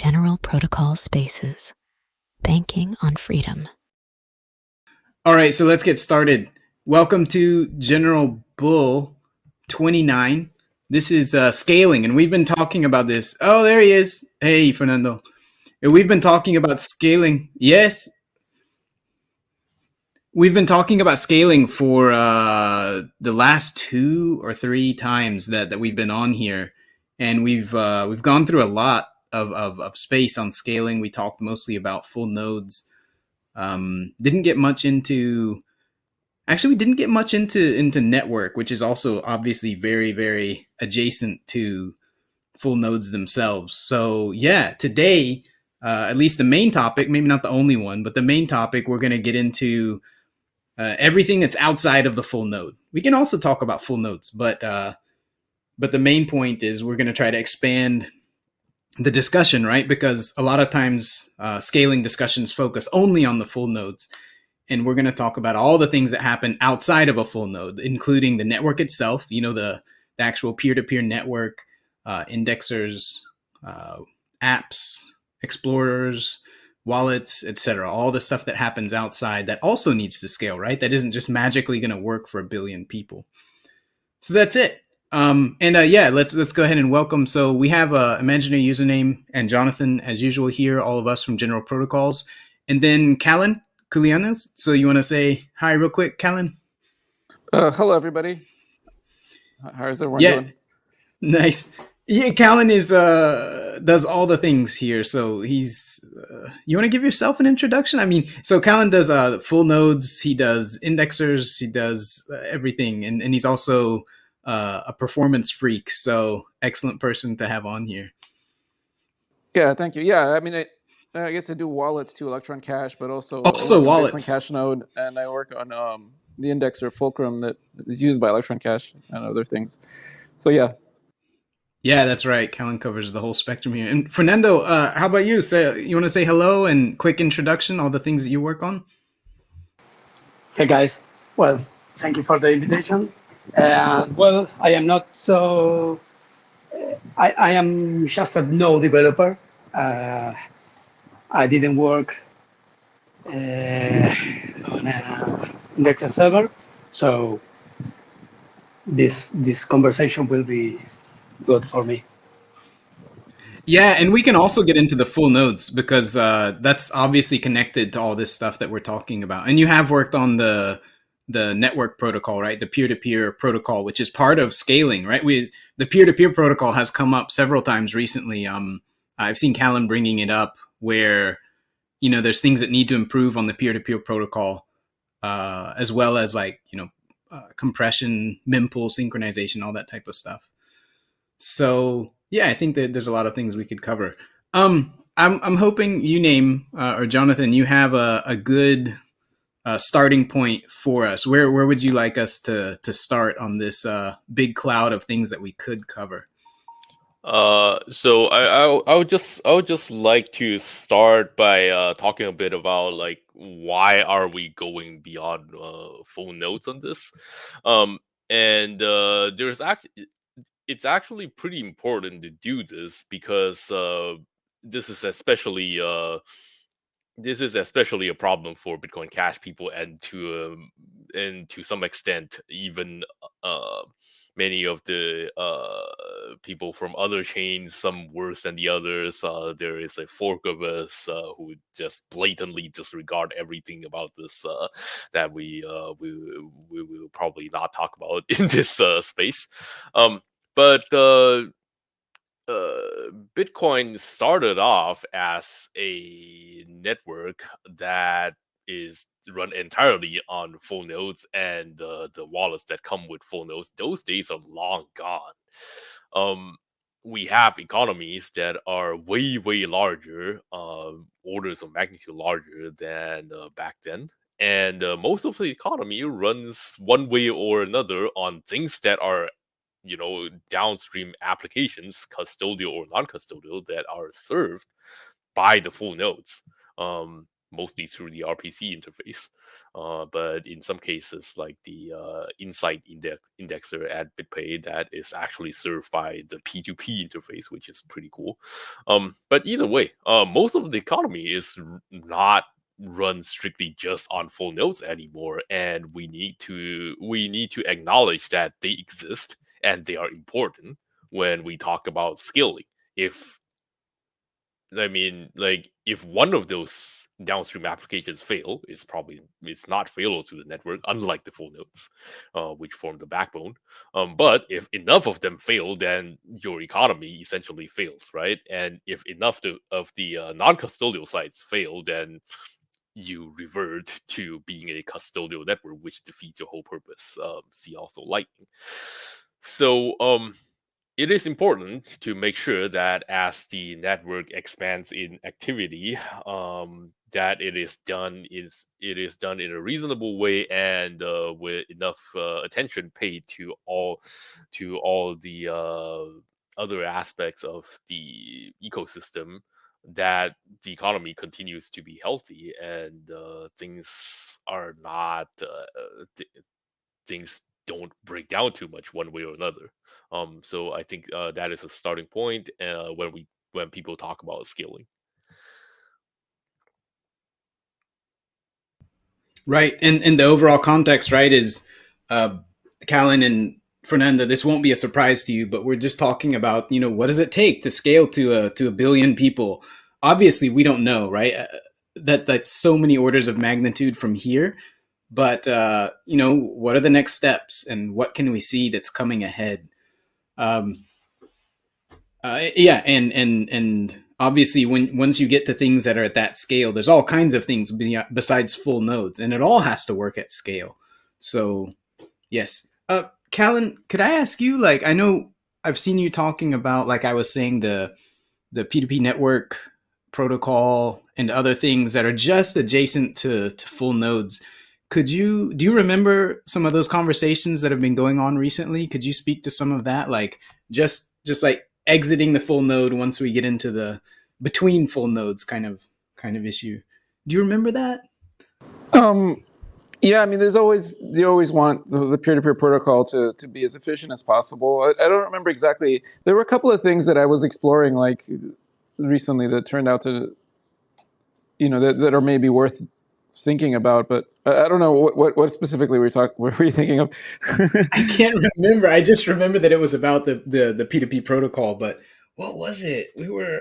General Protocol Spaces. Banking on Freedom. All right, so let's get started. Welcome to General Bull 29. This is scaling, and we've been talking about this. Oh, there he is. Hey, Fernando. We've been talking about scaling. Yes, we've been talking about scaling for the last 2 or 3 times that we've been on here, and we've gone through a lot of space on scaling. We talked mostly about full nodes. Didn't get much into Actually, we didn't get much into network, which is also obviously very, very adjacent to full nodes themselves. So yeah, today, at least the main topic, maybe not the only one, but the main topic, we're going to get into everything that's outside of the full node. We can also talk about full nodes, but the main point is we're going to try to expand the discussion, right? Because a lot of times scaling discussions focus only on the full nodes. And we're going to talk about all the things that happen outside of a full node, including the network itself, the actual peer-to-peer network, indexers, apps, explorers, wallets, etc. All the stuff that happens outside that also needs to scale, right? That isn't just magically going to work for a billion people. So that's it. Let's go ahead and welcome. So we have imaginary username and Jonathan, as usual, here, all of us from General Protocols. And then Callan Kulianos. So you want to say hi real quick, Callan? Hello, everybody. How's everyone doing? Nice. Yeah, Callan is does all the things here. So he's. You want to give yourself an introduction? I mean, so Callan does full nodes. He does indexers. He does everything, and he's also a performance freak. So excellent person to have on here. Yeah, thank you. Yeah, I mean, I guess I do wallets too, Electron Cash, but also wallets. Bitcoin Cash Node, and I work on the indexer Fulcrum that is used by Electron Cash and other things. So yeah. Yeah, that's right. Callan covers the whole spectrum here. And Fernando, how about you? You want to say hello and quick introduction, all the things that you work on? Hey guys. Well, thank you for the invitation. Well, I am not so. I am just a node developer. I didn't work on an indexer server, so this conversation will be good for me. Yeah, and we can also get into the full nodes because that's obviously connected to all this stuff that we're talking about. And you have worked on the network protocol, right? The peer-to-peer protocol, which is part of scaling, right? The peer-to-peer protocol has come up several times recently. I've seen Callan bringing it up where there's things that need to improve on the peer-to-peer protocol, as well as compression, mempool, synchronization, all that type of stuff. So yeah, I think that there's a lot of things we could cover. I'm hoping you name or Jonathan, you have a good starting point for us. Where would you like us to start on this big cloud of things that we could cover? So I would just like to start by talking a bit about why are we going beyond full nodes on this, it's actually pretty important to do this because this is especially a problem for Bitcoin Cash people, and to some extent even many of the people from other chains, some worse than the others. There is a fork of us who just blatantly disregard everything about this that we will probably not talk about in this space. But Bitcoin started off as a network that is run entirely on full nodes, and the wallets that come with full nodes. Those days are long gone. We have economies that are way, way larger, orders of magnitude larger than back then. And most of the economy runs one way or another on things that are downstream applications, custodial or non-custodial, that are served by the full nodes. mostly through the RPC interface. But in some cases, like the Insight indexer at BitPay, that is actually served by the P2P interface, which is pretty cool. But either way, most of the economy is not run strictly just on full nodes anymore, and we need to acknowledge that they exist and they are important when we talk about scaling. If one of those downstream applications fail, it's not fatal to the network, unlike the full nodes, which form the backbone. But if enough of them fail, then your economy essentially fails, right? And if enough of the non-custodial sites fail, then you revert to being a custodial network, which defeats your whole purpose. See also Lightning. So it is important to make sure that as the network expands in activity, that it is done in a reasonable way and with enough attention paid to all the other aspects of the ecosystem, that the economy continues to be healthy and things are not things don't break down too much one way or another. So I think that is a starting point when people talk about scaling. Right, and the overall context, right, is Callan and Fernanda. This won't be a surprise to you, but we're just talking about, what does it take to scale to a billion people? Obviously, we don't know, right? That's so many orders of magnitude from here. But what are the next steps, and what can we see that's coming ahead? And obviously, once you get to things that are at that scale, there's all kinds of things besides full nodes, and it all has to work at scale. So, yes, Callan, could I ask you? Like, I know I've seen you talking about, like I was saying, the P2P network protocol and other things that are just adjacent to full nodes. Do you remember some of those conversations that have been going on recently? Could you speak to some of that? Like just like exiting the full node once we get into the between full nodes kind of issue. Do you remember that? Yeah, I mean, you always want the peer-to-peer protocol to be as efficient as possible. I don't remember exactly. There were a couple of things that I was exploring like recently that turned out to, that are maybe worth thinking about, but I don't know what specifically what were you thinking of? I can't remember. I just remember that it was about the P2P protocol, but what was it? We were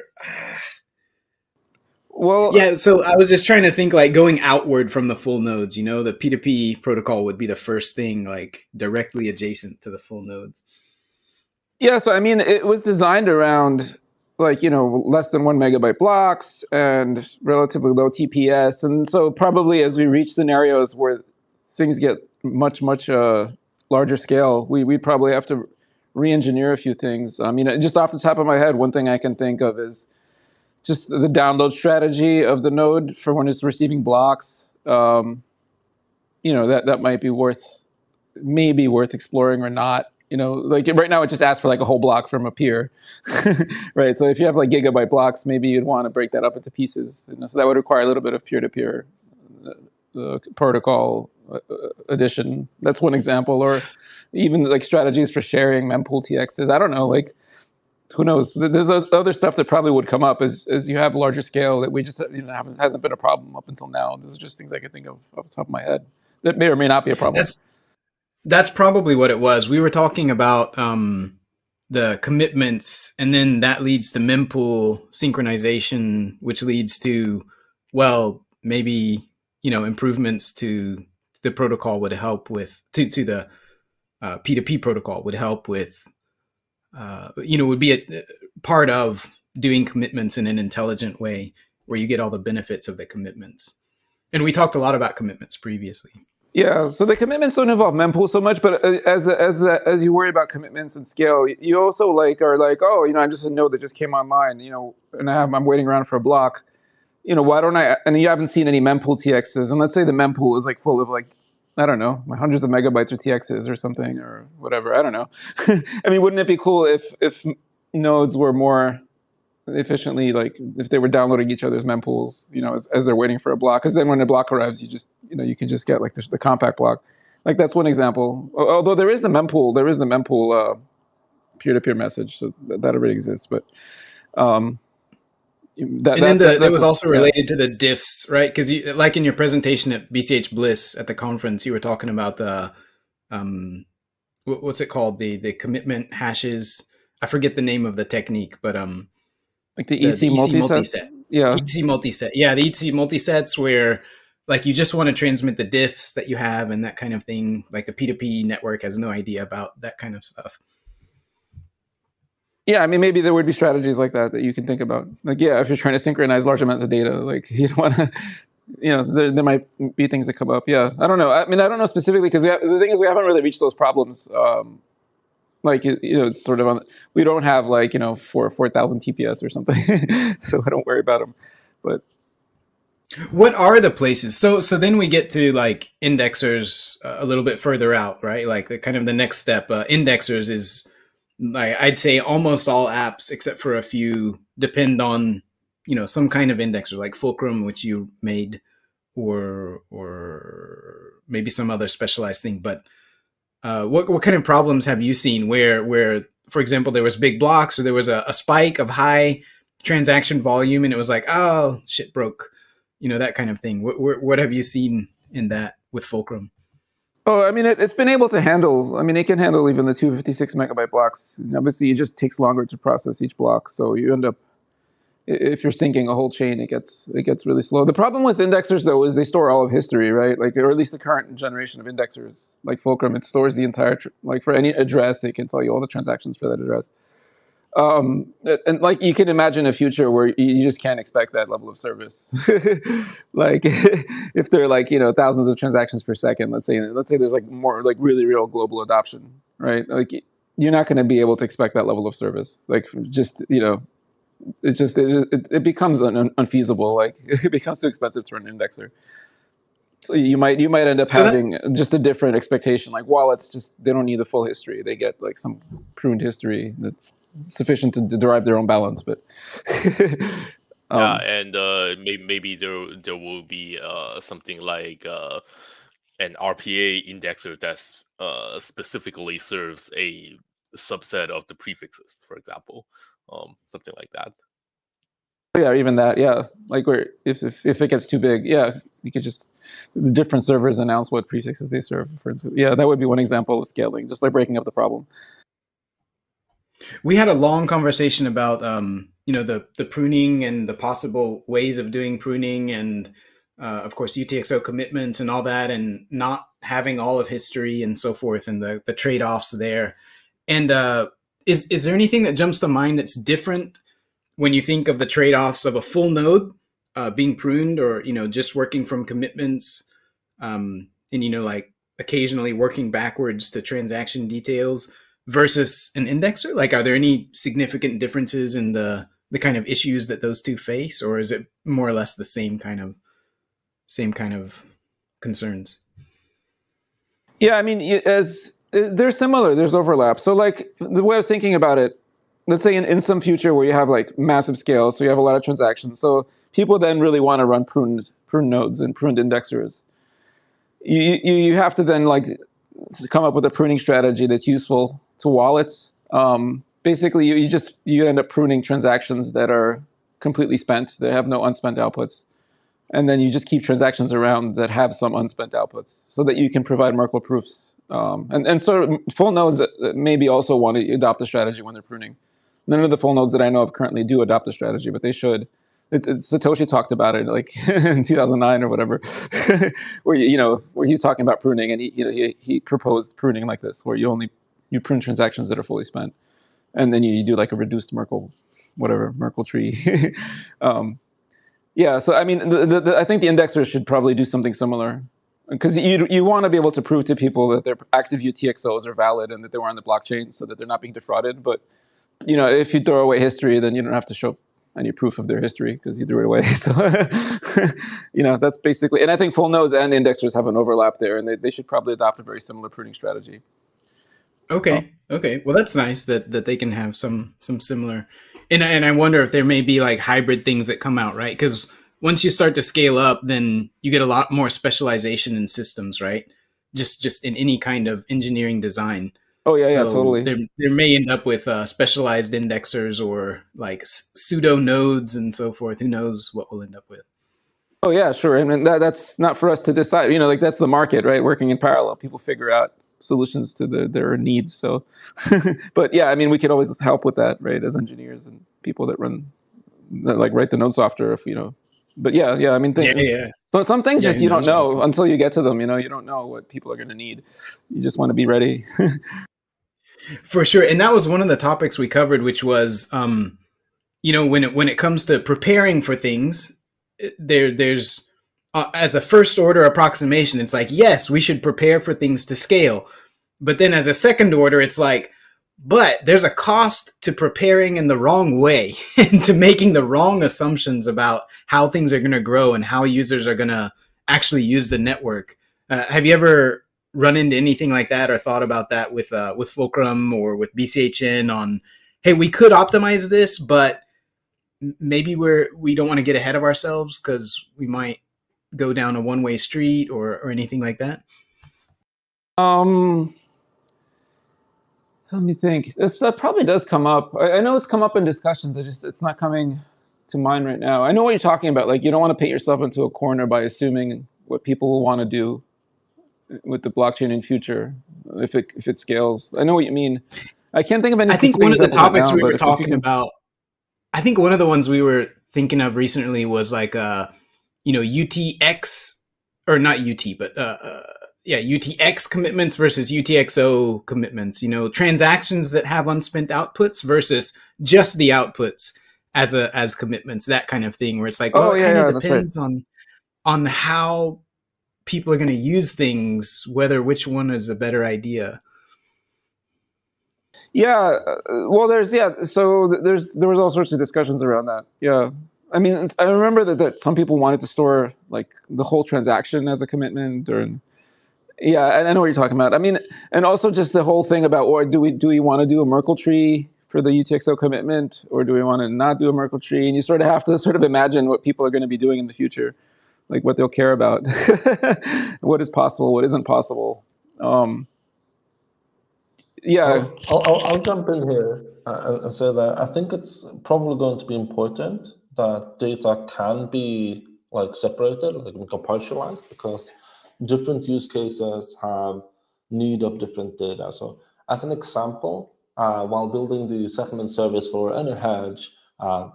Well, yeah, so I was just trying to think, like, going outward from the full nodes, the P2P protocol would be the first thing, like directly adjacent to the full nodes. Yeah, so I mean, it was designed around like, less than 1 megabyte blocks and relatively low TPS. And so probably as we reach scenarios where things get much larger scale, we'd probably have to re-engineer a few things. I mean, just off the top of my head, one thing I can think of is just the download strategy of the node for when it's receiving blocks. That might be maybe worth exploring or not. Like right now it just asks for like a whole block from a peer, right? So if you have like gigabyte blocks, maybe you'd want to break that up into pieces. So that would require a little bit of peer-to-peer protocol addition. That's one example. Or even like strategies for sharing mempool TXs. I don't know, like who knows? There's other stuff that probably would come up as you have larger scale that we just hasn't been a problem up until now. Those are just things I can think of off the top of my head that may or may not be a problem. That's probably what it was. We were talking about the commitments, and then that leads to mempool synchronization, which leads to, well, maybe, improvements to the protocol would help with, to the P2P protocol would help with, would be a part of doing commitments in an intelligent way where you get all the benefits of the commitments. And we talked a lot about commitments previously. Yeah, so the commitments don't involve mempool so much, but as you worry about commitments and scale, you also are like, oh, I'm just a node that just came online, and I'm waiting around for a block. Why don't I? And you haven't seen any mempool TXs, and let's say the mempool is like full of like, I don't know, hundreds of megabytes of TXs or something or whatever. I don't know. I mean, wouldn't it be cool if nodes were more efficiently, like if they were downloading each other's mempools, as they're waiting for a block. Because then when a block arrives, you can just get like the compact block. Like that's one example. Although there is the mempool peer-to-peer message, so that already exists. But that was also related to the diffs, right? Because like in your presentation at BCH Bliss at the conference, you were talking about the what's it called, the commitment hashes. I forget the name of the technique, but like the EC multiset. Yeah, EC multiset. Yeah, the EC multisets where like you just want to transmit the diffs that you have and that kind of thing. Like the P2P network has no idea about that kind of stuff. Yeah, I mean, maybe there would be strategies like that you can think about. Like, yeah, if you're trying to synchronize large amounts of data, like you don't want to, there might be things that come up. Yeah, I don't know. I mean, I don't know specifically because the thing is we haven't really reached those problems. Like, it's sort of we don't have like, 4,000 TPS or something, so I don't worry about them. But what are the places? So then we get to like indexers a little bit further out, right? Like the kind of the next step. Indexers is, I'd say almost all apps, except for a few, depend on, some kind of indexer, like Fulcrum, which you made, or maybe some other specialized thing. But what kind of problems have you seen where, for example, there was big blocks or there was a spike of high transaction volume and it was like, oh, shit broke, that kind of thing. What have you seen in that with Fulcrum? Oh, I mean, it's been able to handle. I mean, it can handle even the 256 megabyte blocks. And obviously, it just takes longer to process each block. So you end up, if you're syncing a whole chain, it gets really slow. The problem with indexers, though, is they store all of history, right? Like, or at least the current generation of indexers, like Fulcrum, it stores the entire, like for any address, it can tell you all the transactions for that address. And like you can imagine a future where you just can't expect that level of service. Like if there are like, thousands of transactions per second, let's say there's like more like really real global adoption, right? Like you're not going to be able to expect that level of service. Like just, it becomes unfeasible. Like it becomes too expensive to run an indexer. So you might end up having just a different expectation. Like wallets they don't need the full history. They get like some pruned history that's sufficient to derive their own balance, but and maybe there will be something like an RPA indexer that's specifically serves a subset of the prefixes, for example, something like that. Yeah, even that. Yeah, like where if it gets too big, yeah, you could just the different servers announce what prefixes they serve. For instance, yeah, that would be one example of scaling, just by breaking up the problem. We had a long conversation about, the pruning and the possible ways of doing pruning and, of course, UTXO commitments and all that, and not having all of history and so forth, and the trade-offs there. And is there anything that jumps to mind that's different when you think of the trade-offs of a full node being pruned or, just working from commitments and, like occasionally working backwards to transaction details versus an indexer? Like, are there any significant differences in the kind of issues that those two face, or is it more or less the same kind of concerns? Yeah, I mean, they're similar. There's overlap. So, like the way I was thinking about it, let's say in some future where you have like massive scale, so you have a lot of transactions. So people then really want to run pruned nodes and pruned indexers. You have to then like come up with a pruning strategy that's useful to wallets. Basically, you end up pruning transactions that are completely spent. They have no unspent outputs. And then you just keep transactions around that have some unspent outputs so that you can provide Merkle proofs. And so full nodes maybe also want to adopt a strategy when they're pruning. None of the full nodes that I know of currently do adopt a strategy, but they should. Satoshi talked about it like in 2009 or whatever, where he's talking about pruning, and he proposed pruning like this, where you prune transactions that are fully spent, and then you do like a reduced Merkle tree. Yeah, so I mean, I think the indexers should probably do something similar, because you want to be able to prove to people that their active UTXOs are valid and that they were on the blockchain, so that they're not being defrauded. But if you throw away history, then you don't have to show any proof of their history because you threw it away. So that's basically. And I think full nodes and indexers have an overlap there, and they should probably adopt a very similar pruning strategy. Okay. Well, that's nice that they can have some similar. And I wonder if there may be like hybrid things that come out, right? Because once you start to scale up, then you get a lot more specialization in systems, right? Just in any kind of engineering design. Oh yeah, So yeah, totally. there may end up with specialized indexers or like pseudo nodes and so forth. Who knows what we'll end up with? Oh yeah, sure. I mean, that's not for us to decide. You know, like that's the market, right? Working in parallel, people figure out solutions to their needs. So, but yeah, I mean, we could always help with that, right? As engineers and people that like write the node software, if you know. But yeah, I mean, Yeah. So some things Yeah, just who you don't knows what know until you get to them. You know, you don't know what people are going to need. You just want to be ready. For sure. And that was one of the topics we covered, which was, you know, when it comes to preparing for things, there's as a first order approximation, it's like, yes, we should prepare for things to scale. But then as a second order, it's like, but there's a cost to preparing in the wrong way and to making the wrong assumptions about how things are going to grow and how users are going to actually use the network. Have you ever run into anything like that or thought about that with Fulcrum or with BCHN on, hey, we could optimize this, but maybe we don't want to get ahead of ourselves because we might go down a one-way street or anything like that? Let me think. That probably does come up. I know it's come up in discussions. It's not coming to mind right now. I know what you're talking about. Like you don't want to paint yourself into a corner by assuming what people will want to do with the blockchain in future if it scales. I know what you mean. I can't think of any. I think one of the topics we were talking can... about. I think one of the ones we were thinking of recently was like UTX or not UT, but UTX commitments versus UTXO commitments, you know, transactions that have unspent outputs versus just the outputs as commitments, that kind of thing, where it's like, well, it kind of depends on how people are going to use things, which one is a better idea. Yeah, well, there was all sorts of discussions around that. Yeah. I mean, I remember that some people wanted to store like the whole transaction as a commitment yeah, I know what you're talking about. I mean, and also just the whole thing about, or do we want to do a Merkle tree for the UTXO commitment, or do we want to not do a Merkle tree? And you sort of have to sort of imagine what people are going to be doing in the future, like what they'll care about, what is possible, what isn't possible. Yeah, I'll jump in here and say that I think it's probably going to be important that data can be like separated, like compartmentalized, because different use cases have need of different data. So as an example, while building the settlement service for AnyHedge,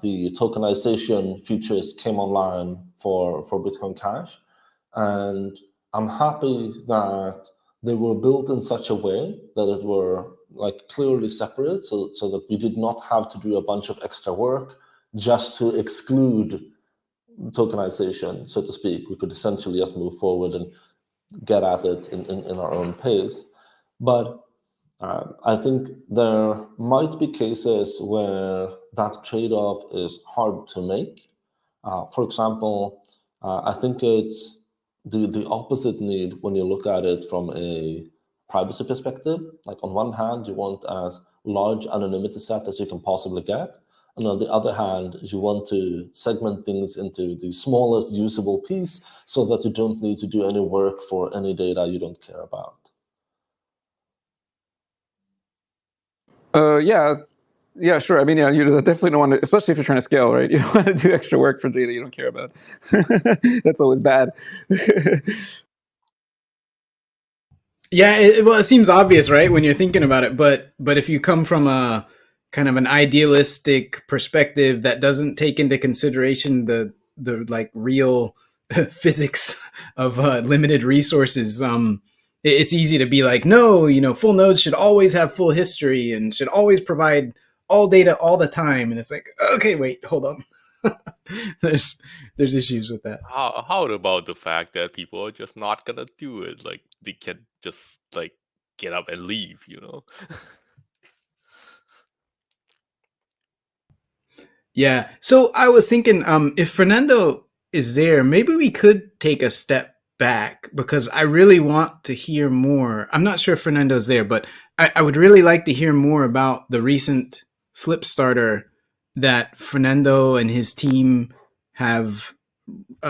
the tokenization features came online for Bitcoin Cash. And I'm happy that they were built in such a way that it were like clearly separate so that we did not have to do a bunch of extra work just to exclude tokenization, so to speak. We could essentially just move forward and get at it in our own pace. But I think there might be cases where that trade-off is hard to make. For example, I think it's the opposite need when you look at it from a privacy perspective. Like on one hand, you want as large anonymity set as you can possibly get. And on the other hand, you want to segment things into the smallest usable piece so that you don't need to do any work for any data you don't care about. Yeah, sure. I mean, yeah, you definitely don't want to, especially if you're trying to scale, right? You don't want to do extra work for data you don't care about. That's always bad. Yeah, it seems obvious, right, when you're thinking about it. But if you come from a kind of an idealistic perspective that doesn't take into consideration the like real physics of limited resources, it's easy to be like, no, you know, full nodes should always have full history and should always provide all data all the time. And it's like, okay, wait, hold on. there's issues with that. How about the fact that people are just not gonna do it? Like they can just like get up and leave, you know? Yeah. So I was thinking, if Fernando is there, maybe we could take a step back because I really want to hear more. I'm not sure if Fernando's there, but I would really like to hear more about the recent Flipstarter that Fernando and his team have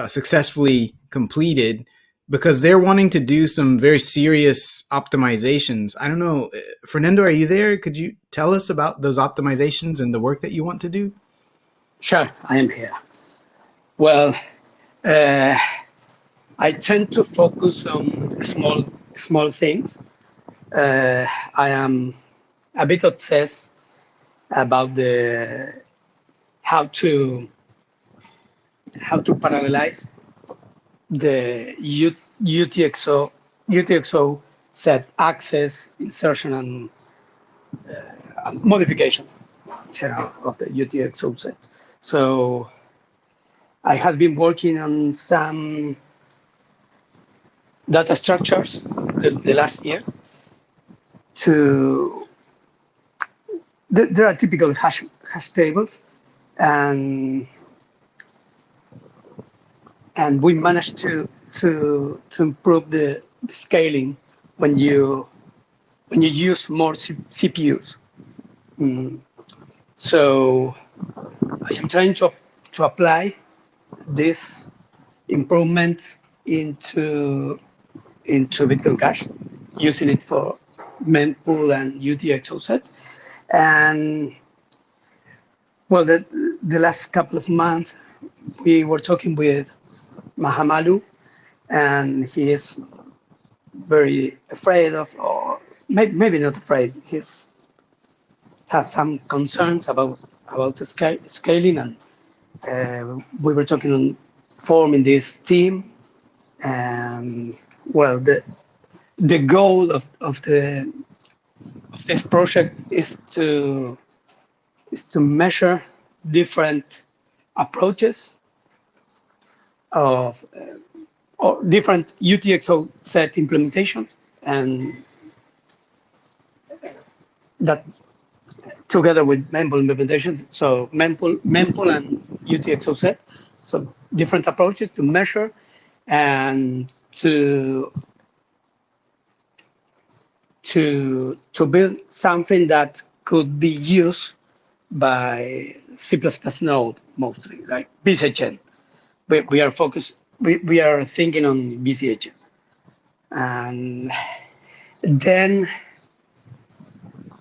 successfully completed, because they're wanting to do some very serious optimizations. I don't know, Fernando, are you there? Could you tell us about those optimizations and the work that you want to do? Sure, I am here. Well, I tend to focus on small things. I am a bit obsessed about how to parallelize the UTXO set access, insertion, and modification of the UTXO set. So I have been working on some data structures the last year. There are typical hash tables, and we managed to improve the scaling when you use more CPUs. So I am trying to apply these improvements into Bitcoin Cash, using it for mempool and UTXO set. And well, the last couple of months, we were talking with Mahamalu, and he is very afraid of, or maybe not afraid, has some concerns about the scaling, and we were talking on forming this team. And well, the goal of this project is to measure different approaches of or different UTXO set implementation, and that together with mempool implementation, so mempool and UTXO set, so different approaches to measure and to build something that could be used by C++ node, mostly, like BCHN. We are focused, we are thinking on BCHN. And then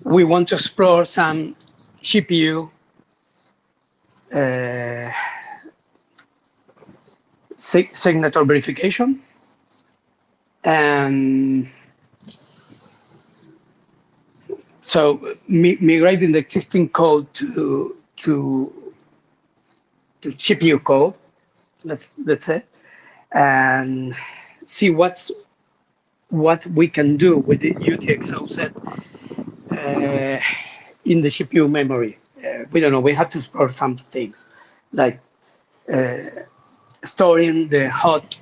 we want to explore some GPU signature verification, and so migrating the existing code to GPU code, let's say, and see what we can do with the UTXO set in the GPU memory. We don't know. We have to explore some things, like storing the hot,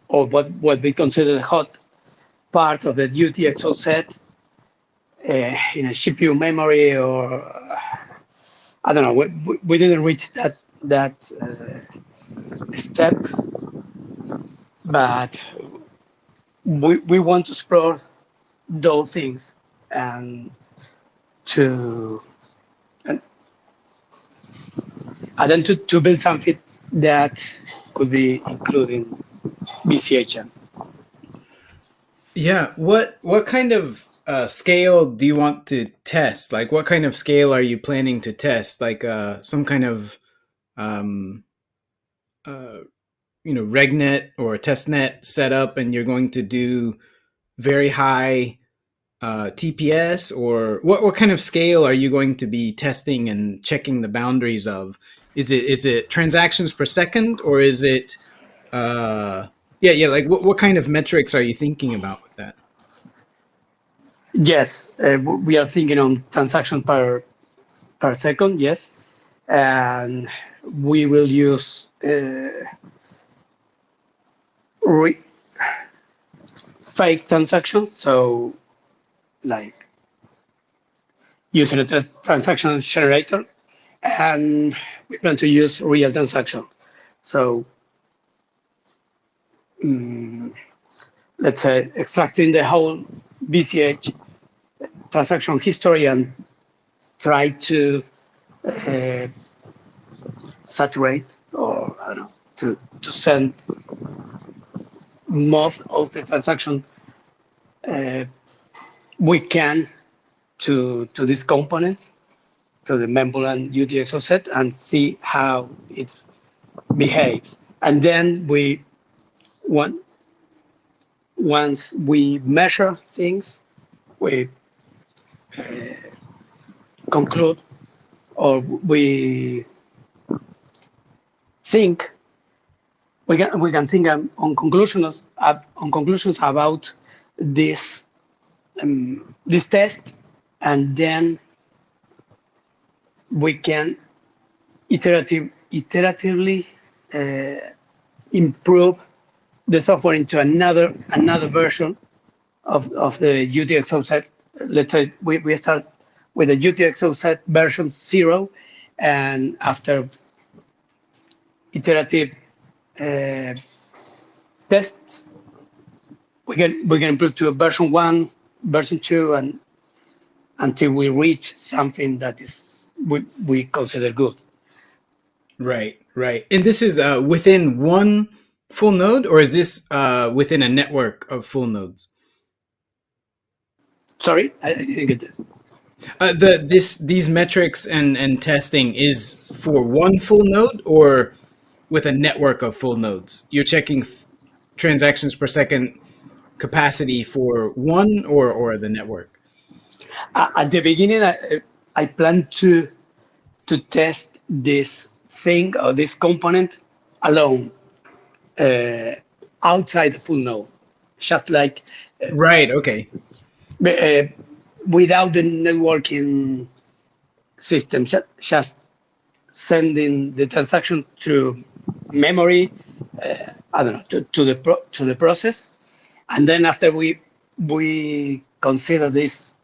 or what we consider the hot part of the UTXO set in a GPU memory, or I don't know. We didn't reach that step, but we want to explore those things and then to build something that could be including BCHN. Yeah. What kind of scale do you want to test? Like, what kind of scale are you planning to test? Like some kind of RegNet or testnet setup, and you're going to do very high TPS, or what kind of scale are you going to be testing and checking the boundaries of? Is it transactions per second, or is it like what kind of metrics are you thinking about with that? Yes, we are thinking on transaction per second, yes, and we will use fake transactions, so like using a transaction generator, and we plan to use real transaction. So let's say extracting the whole BCH transaction history and try to uh, saturate, or I don't know, to send most of the transaction uh, we can to these components, to the mempool UTXO set, and see how it behaves. And then want, once we measure things, we conclude, or we think we can think on conclusions about this this test, and then we can iteratively improve the software into another version of the UTXO set. Let's say we start with the UTXO set version 0, and after iterative uh, tests, we can improve to a version 1, version 2, and until we reach something that is we consider good. Right, right. And this is within one full node, or is this within a network of full nodes? Sorry, I didn't get that. These metrics and testing is for one full node or with a network of full nodes? You're checking transactions per second capacity for one or the network? At the beginning, I plan to test this thing or this component alone, outside the full node, just like Right. Okay. uh, without the networking system, just sending the transaction through memory. I don't know, to the process, and then after we consider this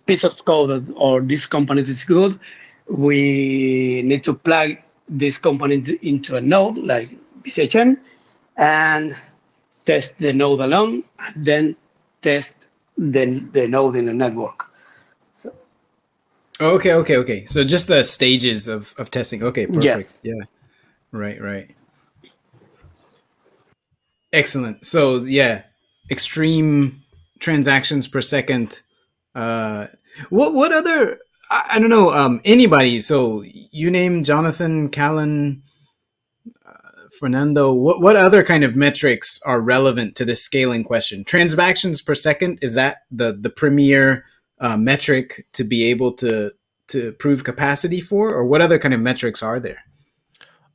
piece of code or this component is good, we need to plug this component into a node like BCHN and test the node alone, and then test the node in the network. Oh, okay. So just the stages of testing. Okay, perfect. Yes. Yeah. Right. Excellent. So yeah, extreme transactions per second. What other? I don't know. Anybody? So you name Jonathan, Callan, Fernando. What other kind of metrics are relevant to this scaling question? Transactions per second, is that the premier metric to be able to prove capacity for, or what other kind of metrics are there?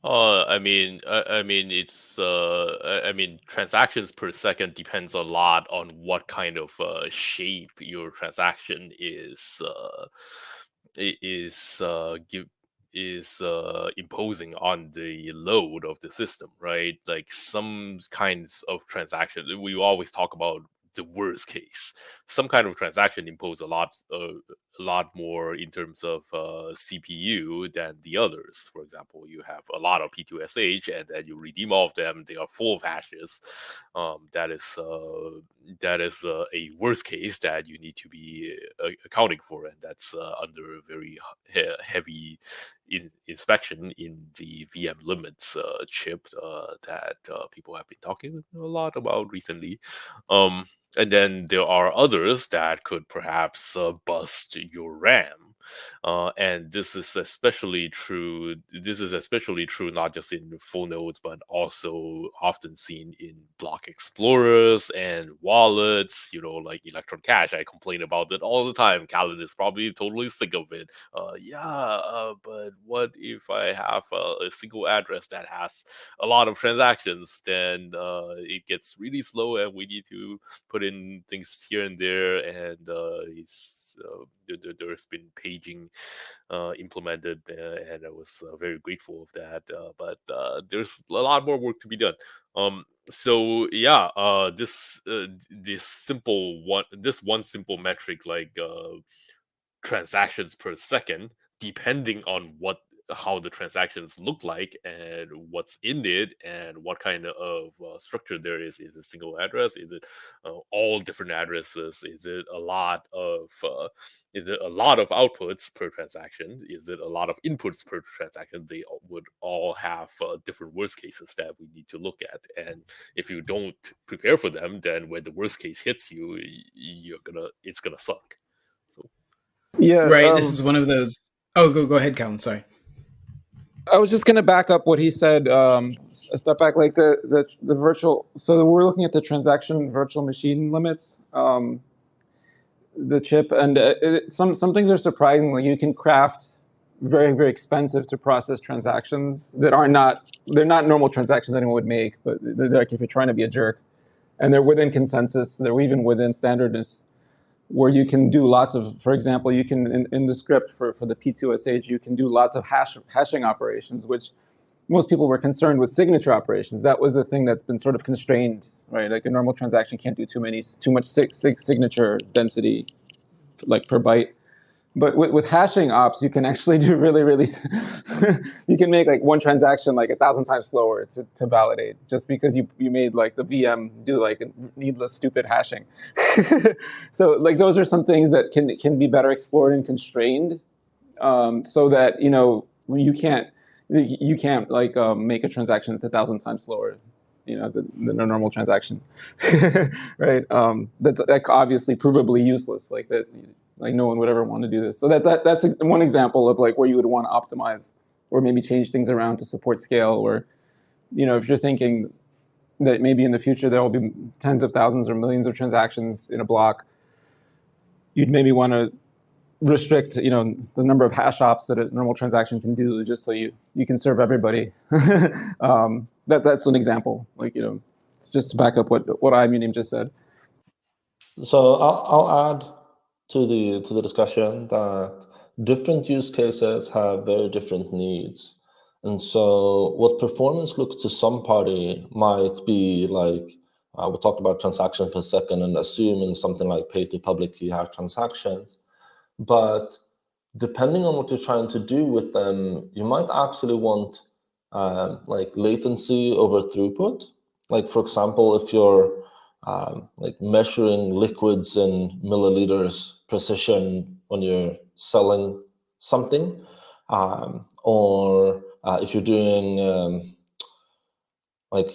I mean, it's. I mean, transactions per second depends a lot on what kind of shape your transaction is. Is give is imposing on the load of the system, right? Like some kinds of transaction, we always talk about the worst case. Some kind of transaction impose a lot more in terms of CPU than the others. For example, you have a lot of P2SH, and then you redeem all of them. They are full of hashes. That is a worst case that you need to be accounting for, and that's under very heavy inspection in the VM limits chip that people have been talking a lot about recently. And then there are others that could perhaps bust your RAM. And this is especially true. This is especially true not just in full nodes, but also often seen in block explorers and wallets. Like Electron Cache. I complain about it all the time. Callan is probably totally sick of it. But what if I have a single address that has a lot of transactions? Then it gets really slow, and we need to put in things here and there, and there's been paging implemented, and I was very grateful of that. But there's a lot more work to be done. So yeah, this one simple metric like transactions per second, depending on what how the transactions look like and what's in it and what kind of structure there is. Is it a single address? Is it all different addresses? Is it a lot of outputs per transaction? Is it a lot of inputs per transaction? They would all have different worst cases that we need to look at. And if you don't prepare for them, then when the worst case hits you, it's gonna suck. So Yeah, Right. This is one of those. Oh, go ahead, Colin. Sorry. I was just going to back up what he said. A step back, like the virtual. So we're looking at the transaction virtual machine limits, the chip, and some things are surprising. Like you can craft very, very expensive to process transactions that are they're not normal transactions anyone would make, but they're like if you're trying to be a jerk, and they're within consensus. They're even within standardness, where you can do lots of, for example, you can, in the script for the P2SH, you can do lots of hashing operations, which most people were concerned with signature operations. That was the thing that's been sort of constrained, right? Like a normal transaction can't do too much signature density, like per byte. But with hashing ops, you can actually do really, really, you can make like one transaction like 1,000 times slower to validate, just because you made like the VM do like needless, stupid hashing. So like those are some things that can be better explored and constrained, so that you can't like make a transaction that's 1,000 times slower, than a normal transaction, right? That's like obviously provably useless, like that. Like no one would ever want to do this. So that's one example of like where you would want to optimize or maybe change things around to support scale. Or, if you're thinking that maybe in the future there will be tens of thousands or millions of transactions in a block, you'd maybe want to restrict, the number of hash ops that a normal transaction can do, just so you can serve everybody. That's an example, like, just to back up what Imunim just said. So I'll add to the discussion that different use cases have very different needs. And so what performance looks to some party might be like, we talked about transactions per second and assuming something like pay to public key hash transactions. But depending on what you're trying to do with them, you might actually want like latency over throughput. Like, for example, if you're like measuring liquids in milliliters precision when you're selling something, or if you're doing like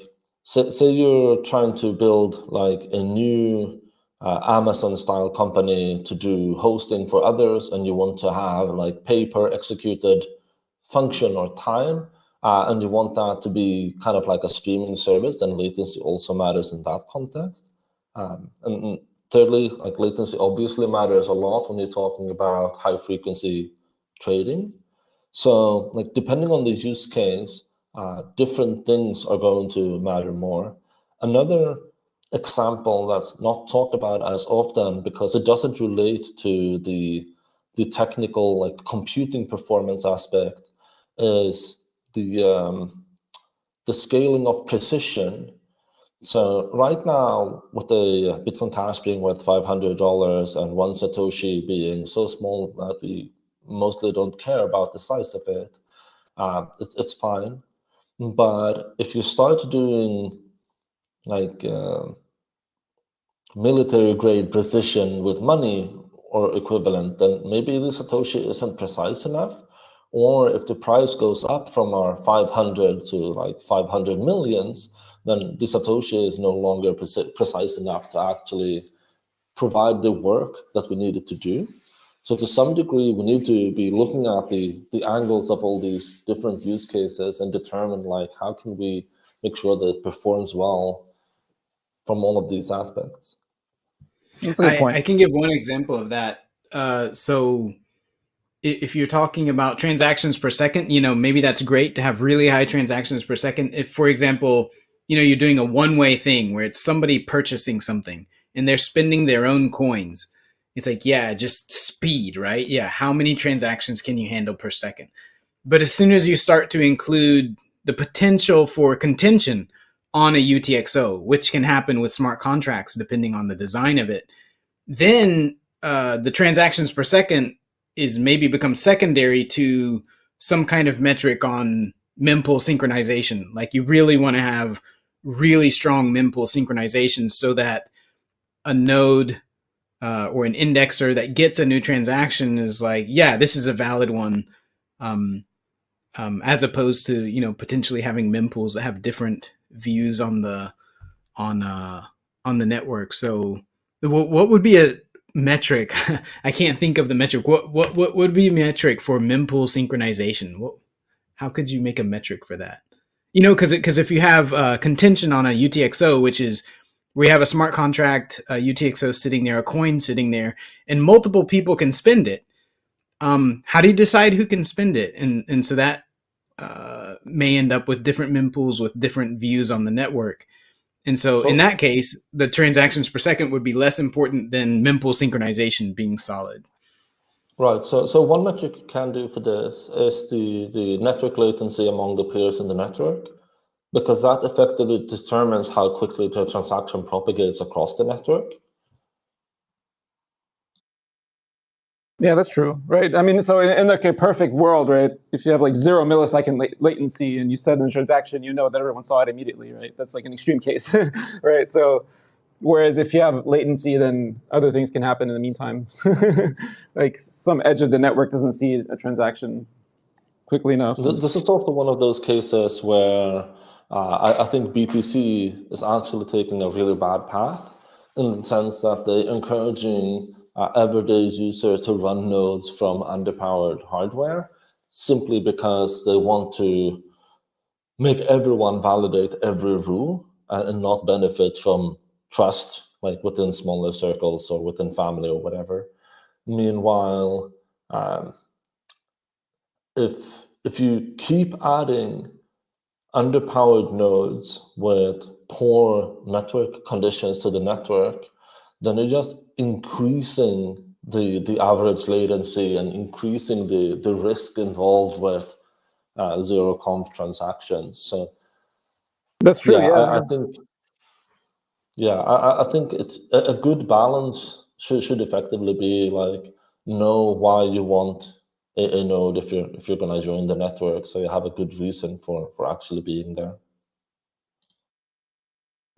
say you're trying to build like a new Amazon style company to do hosting for others, and you want to have like pay per executed function or time, and you want that to be kind of like a streaming service, then latency also matters in that context. And thirdly, like latency obviously matters a lot when you're talking about high frequency trading. So like depending on the use case, different things are going to matter more. Another example that's not talked about as often because it doesn't relate to the technical like computing performance aspect is the scaling of precision. So right now, with the Bitcoin Cash being worth $500 and one Satoshi being so small that we mostly don't care about the size of it, it's fine. But if you start doing like military grade precision with money or equivalent, then maybe the Satoshi isn't precise enough. Or if the price goes up from our 500 to like 500 millions, then the Satoshi is no longer precise enough to actually provide the work that we needed to do. So to some degree, we need to be looking at the angles of all these different use cases and determine like how can we make sure that it performs well from all of these aspects. That's a good point. I can give one example of that. So if you're talking about transactions per second, maybe that's great to have really high transactions per second. If, for example, you're doing a one-way thing where it's somebody purchasing something and they're spending their own coins. It's like, yeah, just speed, right? Yeah, how many transactions can you handle per second? But as soon as you start to include the potential for contention on a UTXO, which can happen with smart contracts depending on the design of it, then the transactions per second is maybe become secondary to some kind of metric on mempool synchronization. Like you really want to have really strong mempool synchronization so that a node or an indexer that gets a new transaction is like, yeah, this is a valid one, as opposed to potentially having mempools that have different views on the network. So, what would be a metric? I can't think of the metric. What would be a metric for mempool synchronization? How could you make a metric for that? Because if you have contention on a UTXO, which is we have a smart contract, a UTXO sitting there, a coin sitting there, and multiple people can spend it. How do you decide who can spend it? And so that may end up with different mempools with different views on the network. And so in that case, the transactions per second would be less important than mempool synchronization being solid. Right. So one metric you can do for this is the network latency among the peers in the network, because that effectively determines how quickly the transaction propagates across the network. Yeah, that's true, right? I mean, so in like a perfect world, right, if you have like 0 millisecond latency and you send a transaction, you know that everyone saw it immediately, right? That's like an extreme case, right? So whereas if you have latency, then other things can happen in the meantime. Like some edge of the network doesn't see a transaction quickly enough. This is also one of those cases where I think BTC is actually taking a really bad path, in the sense that they're encouraging everyday users to run nodes from underpowered hardware simply because they want to make everyone validate every rule and not benefit from trust, like within smaller circles or within family or whatever. Meanwhile, if you keep adding underpowered nodes with poor network conditions to the network, then you're just increasing the average latency and increasing the risk involved with zero-conf transactions. So that's true. I think I think it's a good balance should effectively be like, know why you want a node if you're going to join the network, so you have a good reason for actually being there.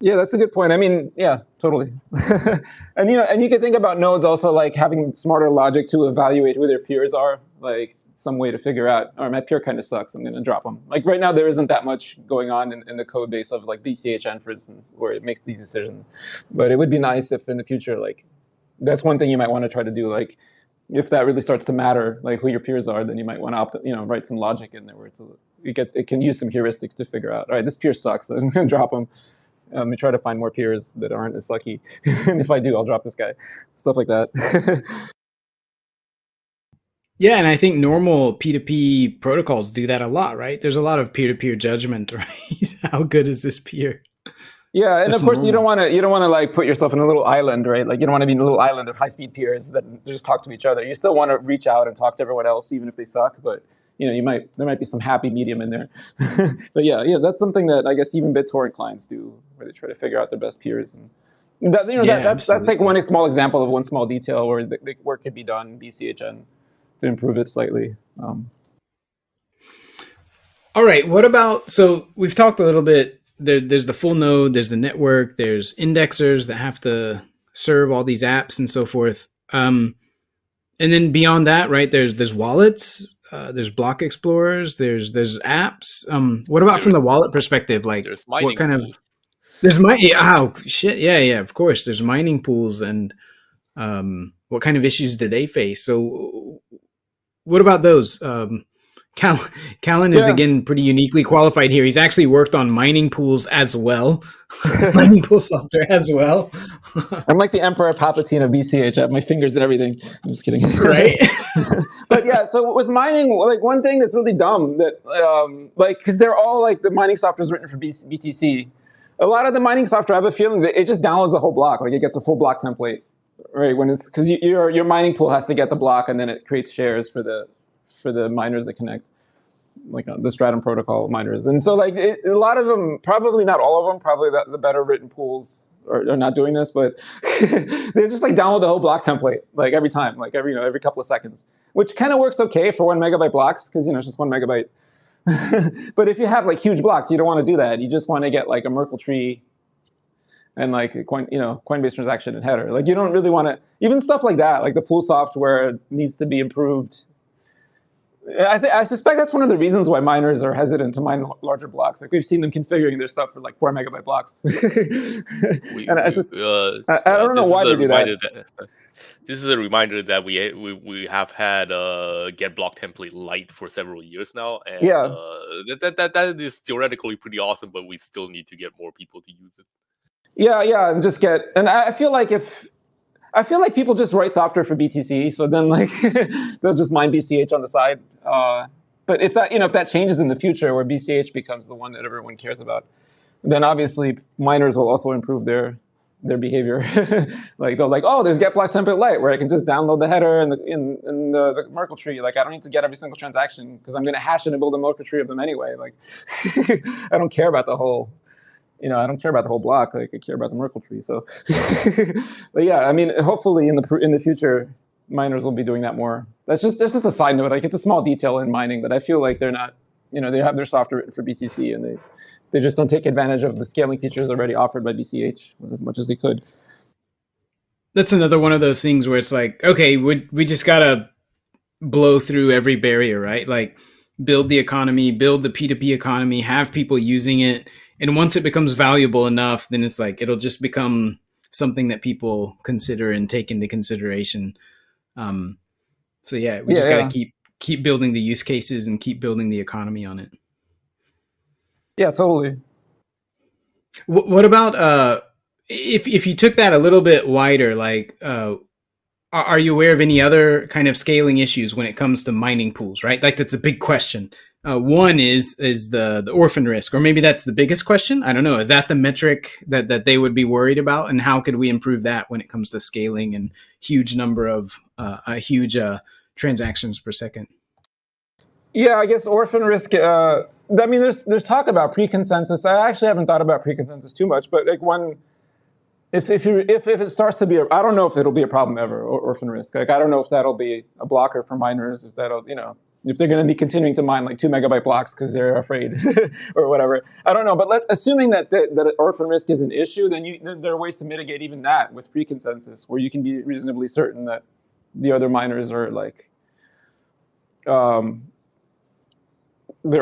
Yeah, that's a good point. I mean, yeah, totally. And you can think about nodes also like having smarter logic to evaluate who their peers are, like some way to figure out, all right, my peer kind of sucks, I'm going to drop them. Like right now, there isn't that much going on in the code base of like BCHN, for instance, where it makes these decisions. But it would be nice if in the future, like that's one thing you might want to try to do. Like if that really starts to matter, like who your peers are, then you might want to write some logic in there where it can use some heuristics to figure out, all right, this peer sucks, I'm going to drop them. We try to find more peers that aren't as lucky. And if I do, I'll drop this guy. Stuff like that. Yeah, and I think normal P2P protocols do that a lot, right? There's a lot of peer-to-peer judgment, right? How good is this peer? Yeah, and That's of course normal. you don't want to like put yourself in a little island, right? Like you don't want to be in a little island of high-speed peers that just talk to each other. You still want to reach out and talk to everyone else, even if they suck. But there might be some happy medium in there. But yeah, that's something that I guess even BitTorrent clients do, where they try to figure out their best peers. And that's like one small example of one small detail where the work could be done in BCHN to improve it slightly. All right, what about, so we've talked a little bit, there's the full node, there's the network, there's indexers that have to serve all these apps and so forth. And then beyond that, right, there's wallets, there's block explorers, there's apps. What about from the wallet perspective? Like There's mining what kind pools. of, there's mining, oh shit, yeah, of course, there's mining pools, and what kind of issues do they face? So what about those? Callan is again pretty uniquely qualified here. He's actually worked on mining pools as well, mining pool software as well. I'm like the Emperor Palpatine of BCH. I have my fingers and everything. I'm just kidding. Right? But yeah, so with mining, like one thing that's really dumb that, because they're all like the mining software is written for BTC. A lot of the mining software, I have a feeling that it just downloads the whole block. Like it gets a full block template, right? When it's because your mining pool has to get the block, and then it creates shares for the miners that connect, like the Stratum protocol miners. And so like a lot of them, probably not all of them, probably the better written pools are not doing this, but they just like download the whole block template like every time, like every couple of seconds, which kind of works okay for 1 megabyte blocks because it's just 1 megabyte. But if you have like huge blocks, you don't want to do that. You just want to get like a Merkle tree and like Coinbase transaction and header. Like you don't really want to, even stuff like that, like the pool software needs to be improved. I suspect that's one of the reasons why miners are hesitant to mine larger blocks. Like we've seen them configuring their stuff for like 4 megabyte blocks. I don't know why they do that. This is a reminder that we have had get block template light for several years now, and that is theoretically pretty awesome, but we still need to get more people to use it. Yeah, and I feel like people just write software for BTC, so then like they'll just mine BCH on the side. But if that changes in the future, where BCH becomes the one that everyone cares about, then obviously miners will also improve their behavior. Like they'll like, oh, there's get block template light where I can just download the header and the Merkle tree. Like I don't need to get every single transaction because I'm going to hash it and build a Merkle tree of them anyway. Like I don't care about the whole. I don't care about the whole block. Like I care about the Merkle tree. So, but yeah, I mean, hopefully in the future, miners will be doing that more. That's just a side note. Like it's a small detail in mining, but I feel like they're not. They have their software written for BTC, and they just don't take advantage of the scaling features already offered by BCH as much as they could. That's another one of those things where it's like, okay, we just gotta blow through every barrier, right? Like build the economy, build the P2P economy, have people using it. And once it becomes valuable enough, then it's like it'll just become something that people consider and take into consideration. So yeah, we just got to keep building the use cases and keep building the economy on it. Yeah, totally. What about if you took that a little bit wider? Like, are you aware of any other kind of scaling issues when it comes to mining pools? Right, like that's a big question. One is the orphan risk, or maybe that's the biggest question. I don't know. Is that the metric that they would be worried about? And how could we improve that when it comes to scaling and huge number of transactions per second? Yeah, I guess orphan risk. I mean, there's talk about pre-consensus. I actually haven't thought about pre-consensus too much, but like if it starts to be, I don't know if it'll be a problem ever. Orphan risk. Like I don't know if that'll be a blocker for miners. If that'll if they're going to be continuing to mine like 2 megabyte blocks because they're afraid or whatever. I don't know. But assuming that orphan risk is an issue, then there are ways to mitigate even that with pre-consensus, where you can be reasonably certain that the other miners are like, they're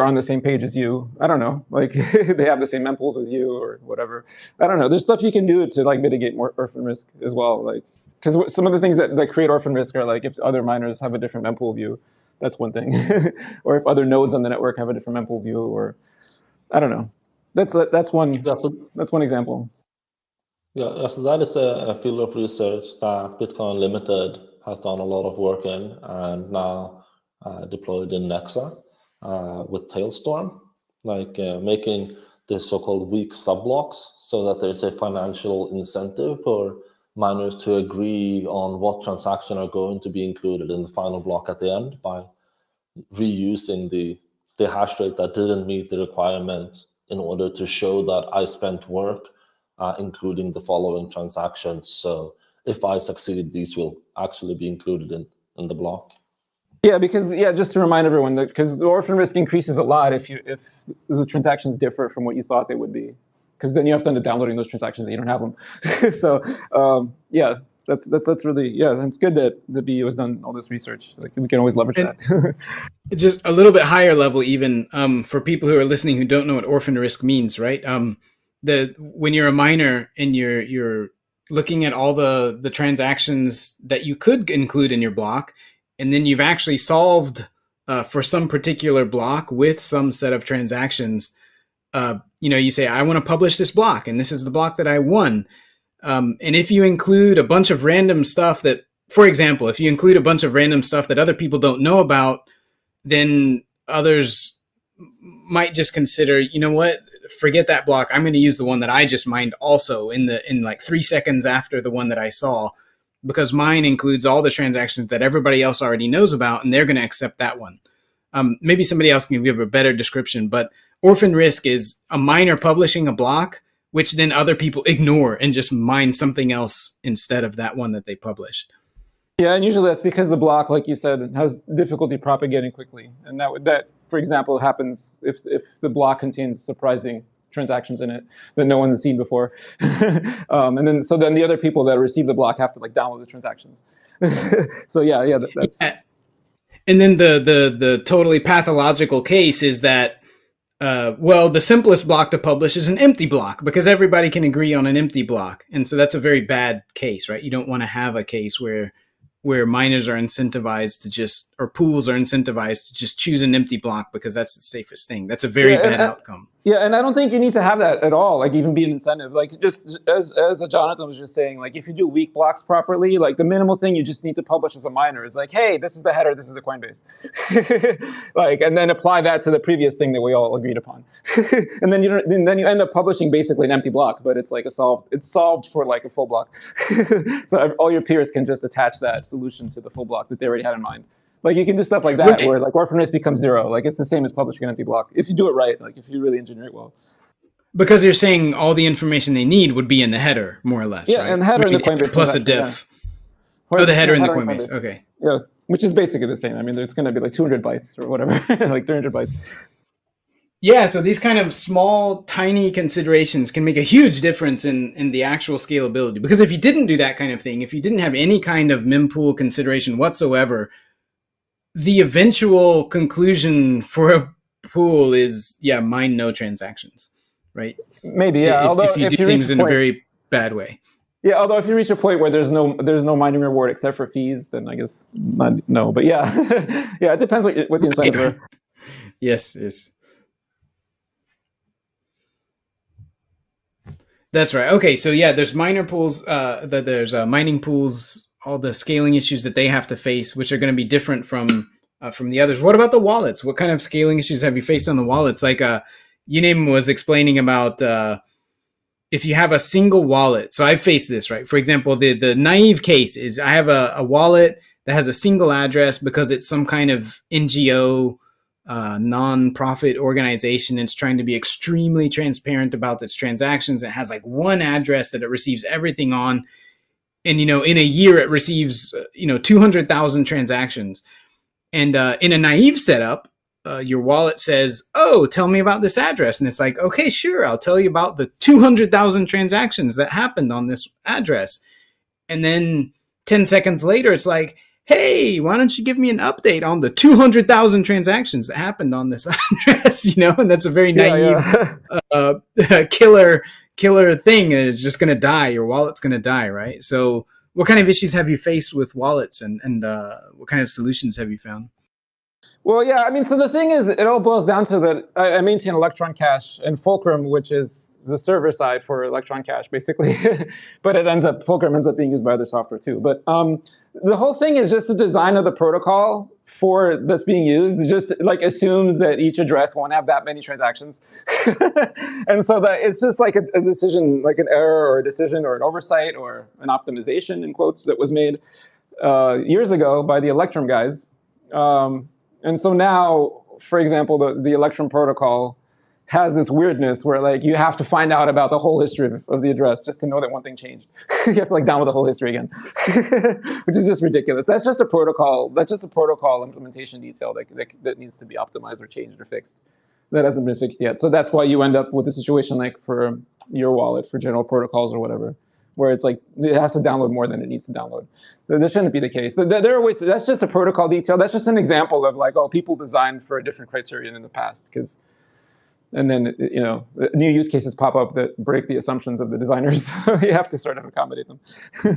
on the same page as you. I don't know. Like they have the same mempools as you or whatever. I don't know. There's stuff you can do to like mitigate more orphan risk as well. Like, because some of the things that create orphan risk are like if other miners have a different mempool view. That's one thing. Or if other nodes on the network have a different mempool view, or I don't know. That's one example. Yeah, so that is a field of research that Bitcoin Unlimited has done a lot of work in and now deployed in Nexa with Tailstorm, like making the so-called weak subblocks so that there's a financial incentive for miners to agree on what transactions are going to be included in the final block at the end by reusing the hash rate that didn't meet the requirement in order to show that I spent work, including the following transactions. So if I succeed, these will actually be included in the block. Yeah, because just to remind everyone that because the orphan risk increases a lot if the transactions differ from what you thought they would be. Because then you have to end up downloading those transactions and you don't have them. So that's really it's good that the BU has done all this research. Like we can always leverage that. Just a little bit higher level, even for people who are listening who don't know what orphan risk means, right? When you're a miner and you're looking at all the transactions that you could include in your block, and then you've actually solved for some particular block with some set of transactions. You say, I want to publish this block, and this is the block that I won. And if you include a bunch of random stuff that, for example, if you include a bunch of random stuff that other people don't know about, then others might just consider, you know what, forget that block. I'm going to use the one that I just mined also in like 3 seconds after the one that I saw, because mine includes all the transactions that everybody else already knows about, and they're going to accept that one. Maybe somebody else can give a better description, but orphan risk is a miner publishing a block which then other people ignore and just mine something else instead of that one that they published. Yeah, and usually that's because the block, like you said, has difficulty propagating quickly, and that, for example, happens if the block contains surprising transactions in it that no one's seen before, and then the other people that receive the block have to like download the transactions. So that's. Yeah. And then the totally pathological case is that, the simplest block to publish is an empty block because everybody can agree on an empty block, and so that's a very bad case, right? You don't want to have a case where miners are incentivized to just, or pools are incentivized to just choose an empty block because that's the safest thing. That's a very bad outcome. Yeah, and I don't think you need to have that at all, like even be an incentive. Like just as Jonathan was just saying, like if you do weak blocks properly, like the minimal thing you just need to publish as a miner is like, hey, this is the header, this is the Coinbase. Like, and then apply that to the previous thing that we all agreed upon. And then you end up publishing basically an empty block, but it's like it's solved for like a full block. So all your peers can just attach that solution to the full block that they already had in mind. Like you can do stuff like that where like orphan race becomes 0. Like it's the same as publishing an empty block if you do it right. Like if you really engineer it well. Because you're saying all the information they need would be in the header, more or less. Yeah, right? and the header in the Coinbase plus a diff. Yeah. Oh, the header in the Coinbase. Okay. Yeah, which is basically the same. I mean, it's going to be like 200 bytes or whatever, like 300 bytes. Yeah, so these kind of small, tiny considerations can make a huge difference in the actual scalability. Because if you didn't do that kind of thing, if you didn't have any kind of mempool consideration whatsoever, the eventual conclusion for a pool is, mine no transactions, right? Maybe, yeah. If you do things in a very bad way. Yeah, although if you reach a point where there's no mining reward except for fees, then I guess no. But yeah, yeah, it depends what the incentives are. Yes. That's right. Okay, so there's miner pools. There's mining pools. All the scaling issues that they have to face, which are going to be different from the others. What about the wallets? What kind of scaling issues have you faced on the wallets? Like Yunim was explaining about if you have a single wallet. So I've faced this, right? For example, the naive case is I have a wallet that has a single address because it's some kind of NGO, non-profit organization. It's trying to be extremely transparent about its transactions. It has like one address that it receives everything on. And, in a year, it receives, 200,000 transactions. And in a naive setup, your wallet says, oh, tell me about this address. And it's like, okay, sure, I'll tell you about the 200,000 transactions that happened on this address. And then 10 seconds later, it's like, hey, why don't you give me an update on the 200,000 transactions that happened on this address? And that's a very naive killer thing. Is just going to die. Your wallet's going to die, right? So what kind of issues have you faced with wallets and what kind of solutions have you found? Well, yeah, I mean, so the thing is, it all boils down to that I maintain Electron Cash and Fulcrum, which is the server side for Electron Cash, basically. But Fulcrum ends up being used by other software too. But the whole thing is just the design of the protocol that's being used. It just like assumes that each address won't have that many transactions. And so that it's just like a decision, like an error or a decision or an oversight or an optimization in quotes that was made years ago by the Electrum guys. And so now, for example, the Electrum protocol has this weirdness where like you have to find out about the whole history of the address just to know that one thing changed. You have to like download the whole history again, which is just ridiculous. That's just a protocol. That's just a protocol implementation detail that needs to be optimized or changed or fixed. That hasn't been fixed yet. So that's why you end up with a situation like for your wallet, for general protocols or whatever, where it's like it has to download more than it needs to download. That shouldn't be the case. There are ways that's just a protocol detail. That's just an example of like, people designed for a different criterion in the past and then, new use cases pop up that break the assumptions of the designers. You have to sort of accommodate them.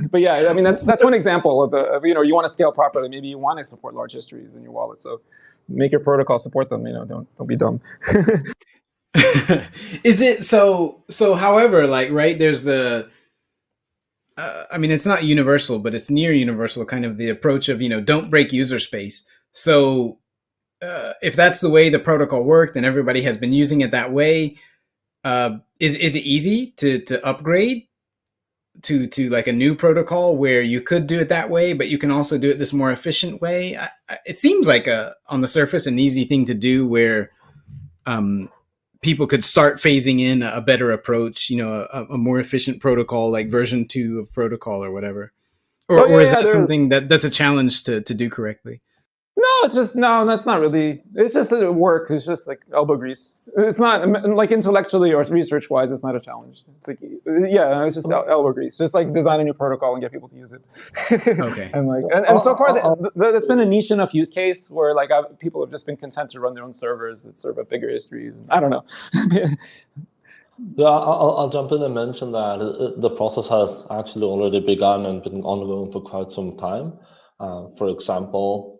But yeah, I mean, that's one example of you want to scale properly. Maybe you want to support large histories in your wallet. So make your protocol support them. Don't be dumb. Is it so, however, like, right, there's the, I mean, it's not universal, but it's near universal kind of the approach of, don't break user space. So, if that's the way the protocol worked and everybody has been using it that way, is it easy to upgrade to like a new protocol where you could do it that way, but you can also do it this more efficient way? It seems like on the surface an easy thing to do where people could start phasing in a better approach, a more efficient protocol like version 2 of protocol or whatever? Or is that something that's a challenge to do correctly? No, that's not really. It's just work. It's just like elbow grease. It's not like intellectually or research wise, it's not a challenge. It's like, yeah, it's just elbow grease. Just like design a new protocol and get people to use it. Okay. and so far, that's been a niche enough use case where like people have just been content to run their own servers that serve up bigger histories. I don't know. Yeah, I'll jump in and mention that the process has actually already begun and been ongoing for quite some time. For example,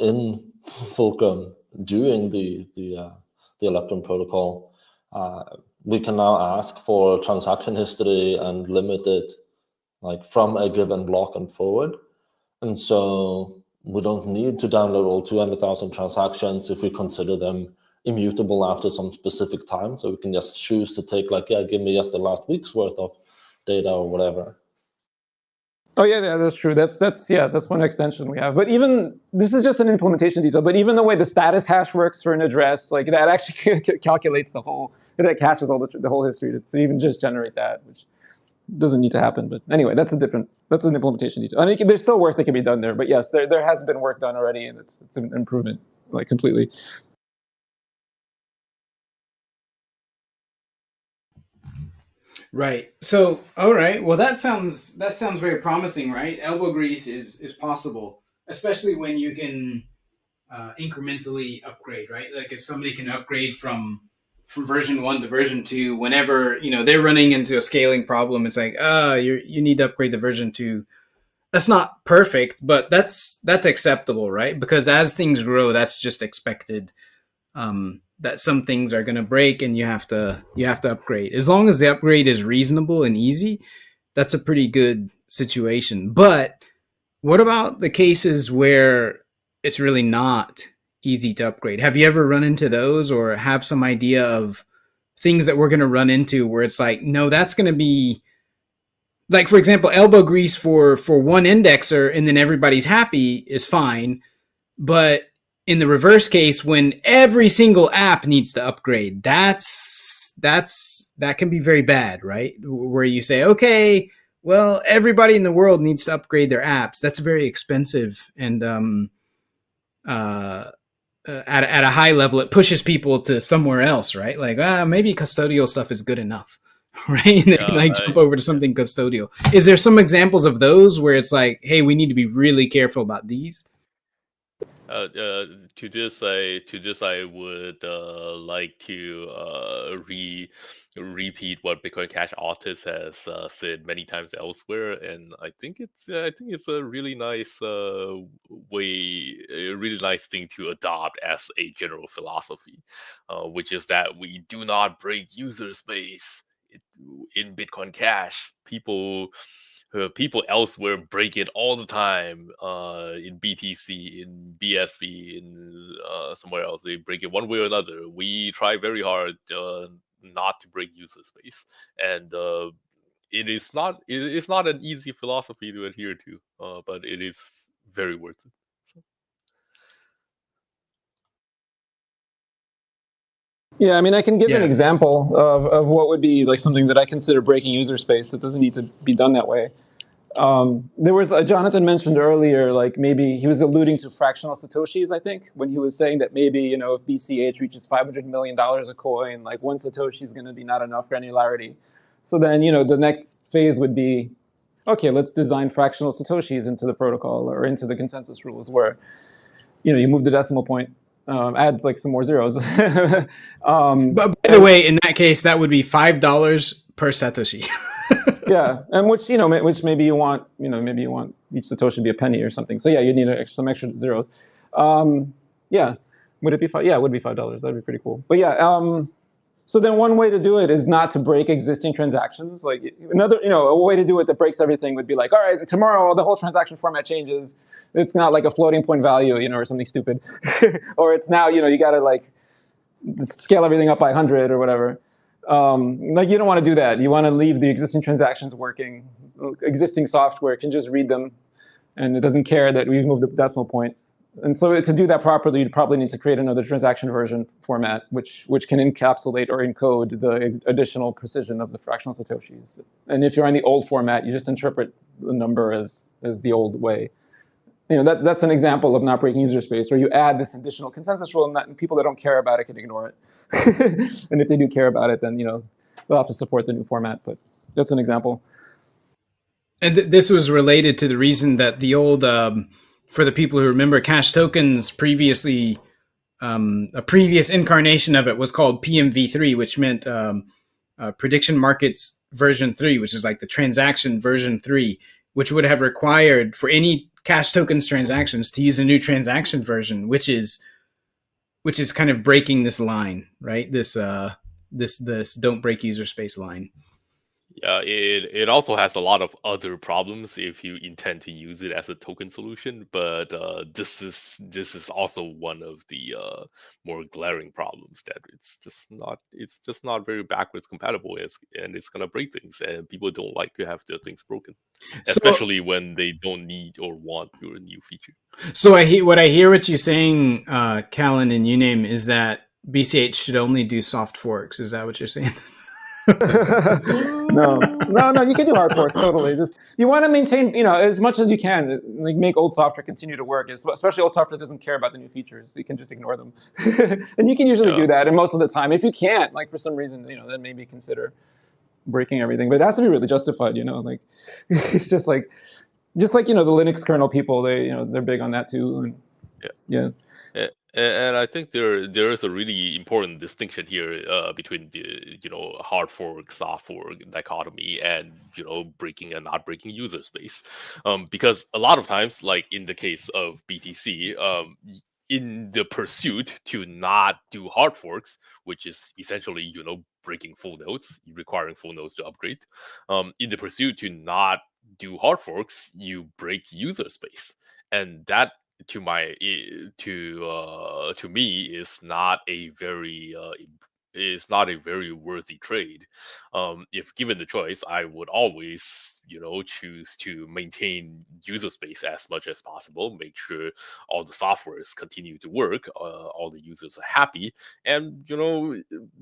in Fulcrum, during the Electrum protocol, we can now ask for transaction history and limit it like from a given block and forward. And so we don't need to download all 200,000 transactions if we consider them immutable after some specific time. So we can just choose to take like, give me just the last week's worth of data or whatever. Oh yeah, that's true. That's one extension we have. But even this is just an implementation detail. But even the way the status hash works for an address, like that actually calculates that caches all the whole history to even just generate that, which doesn't need to happen. But anyway, that's an implementation detail. I mean, there's still work that can be done there. But yes, there has been work done already, and it's an improvement, like completely. Right. So, all right. Well, that sounds very promising, right? Elbow grease is possible, especially when you can incrementally upgrade, right? Like if somebody can upgrade from version 1 to version 2, whenever they're running into a scaling problem, it's like, you need to upgrade to version 2. That's not perfect, but that's acceptable, right? Because as things grow, that's just expected. That some things are going to break and you have to upgrade. As long as the upgrade is reasonable and easy, that's a pretty good situation. But what about the cases where it's really not easy to upgrade? Have you ever run into those, or have some idea of things that we're going to run into where it's like, no, that's going to be like, for example, elbow grease for one indexer and then everybody's happy is fine. But in the reverse case, when every single app needs to upgrade, that can be very bad, right? Where you say, okay, well, everybody in the world needs to upgrade their apps. That's very expensive, and at a high level, it pushes people to somewhere else, right? Like, maybe custodial stuff is good enough, right? And they jump over to something custodial. Is there some examples of those where it's like, hey, we need to be really careful about these? To this, I would like to repeat what Bitcoin Cash artist has said many times elsewhere, and I think it's a really nice way, a really nice thing to adopt as a general philosophy, which is that we do not break user space in Bitcoin Cash. People elsewhere break it all the time, in BTC, in BSV, in somewhere else. They break it one way or another. We try very hard not to break user space, and it is not an easy philosophy to adhere to, but it is very worth it. Yeah, I mean, I can give an example of what would be like something that I consider breaking user space that doesn't need to be done that way. There was Jonathan mentioned earlier, like maybe he was alluding to fractional Satoshis, I think, when he was saying that maybe, if BCH reaches $500 million a coin, like one Satoshi is going to be not enough granularity. So then, the next phase would be, okay, let's design fractional Satoshis into the protocol or into the consensus rules where, you move the decimal point. Add like some more zeros. But by the way, in that case, that would be $5 per Satoshi. Yeah, and which maybe you want each Satoshi to be a penny or something. So yeah, you need some extra zeros. Yeah, would it be $5? Yeah, it would be $5. That'd be pretty cool. But yeah, so then one way to do it is not to break existing transactions. Like another, a way to do it that breaks everything would be like, all right, tomorrow the whole transaction format changes. It's not like a floating point value, or something stupid, or it's now, you got to like scale everything up by 100 or whatever. Like you don't want to do that. You want to leave the existing transactions working. Existing software can just read them, and it doesn't care that we've moved the decimal point. And so to do that properly, you'd probably need to create another transaction version format, which can encapsulate or encode the additional precision of the fractional satoshis. And if you're on the old format, you just interpret the number as the old way. That's an example of not breaking user space, where you add this additional consensus rule, and people that don't care about it can ignore it. And if they do care about it, then they'll have to support the new format. But that's an example. And this was related to the reason that the old, for the people who remember, Cash Tokens previously, a previous incarnation of it was called PMV3, which meant Prediction Markets version 3, which is like the transaction version 3, which would have required for any Cash Tokens transactions to use a new transaction version, which is kind of breaking this line, right? This don't break user space line. Yeah, it also has a lot of other problems if you intend to use it as a token solution, but this is also one of the more glaring problems, that it's just not very backwards compatible, and it's gonna break things, and people don't like to have their things broken, especially when they don't need or want your new feature. So what I hear what you're saying, Callan and Uname, is that BCH should only do soft forks. Is that what you're saying? No, you can do hard fork, totally. You want to maintain, as much as you can, like make old software continue to work, especially old software that doesn't care about the new features. You can just ignore them. And you can usually do that, and most of the time. If you can't, like for some reason, then maybe consider breaking everything. But it has to be really justified, like it's just like the Linux kernel people, they're big on that too. And, yeah. And I think there is a really important distinction here between the hard fork, soft fork dichotomy, and breaking and not breaking user space, because a lot of times, like in the case of BTC, in the pursuit to not do hard forks, which is essentially breaking full nodes, requiring full nodes to upgrade, in the pursuit to not do hard forks, you break user space, and that to me is not a very worthy trade. If given the choice, I would always choose to maintain user space as much as possible, make sure all the softwares continue to work, all the users are happy, and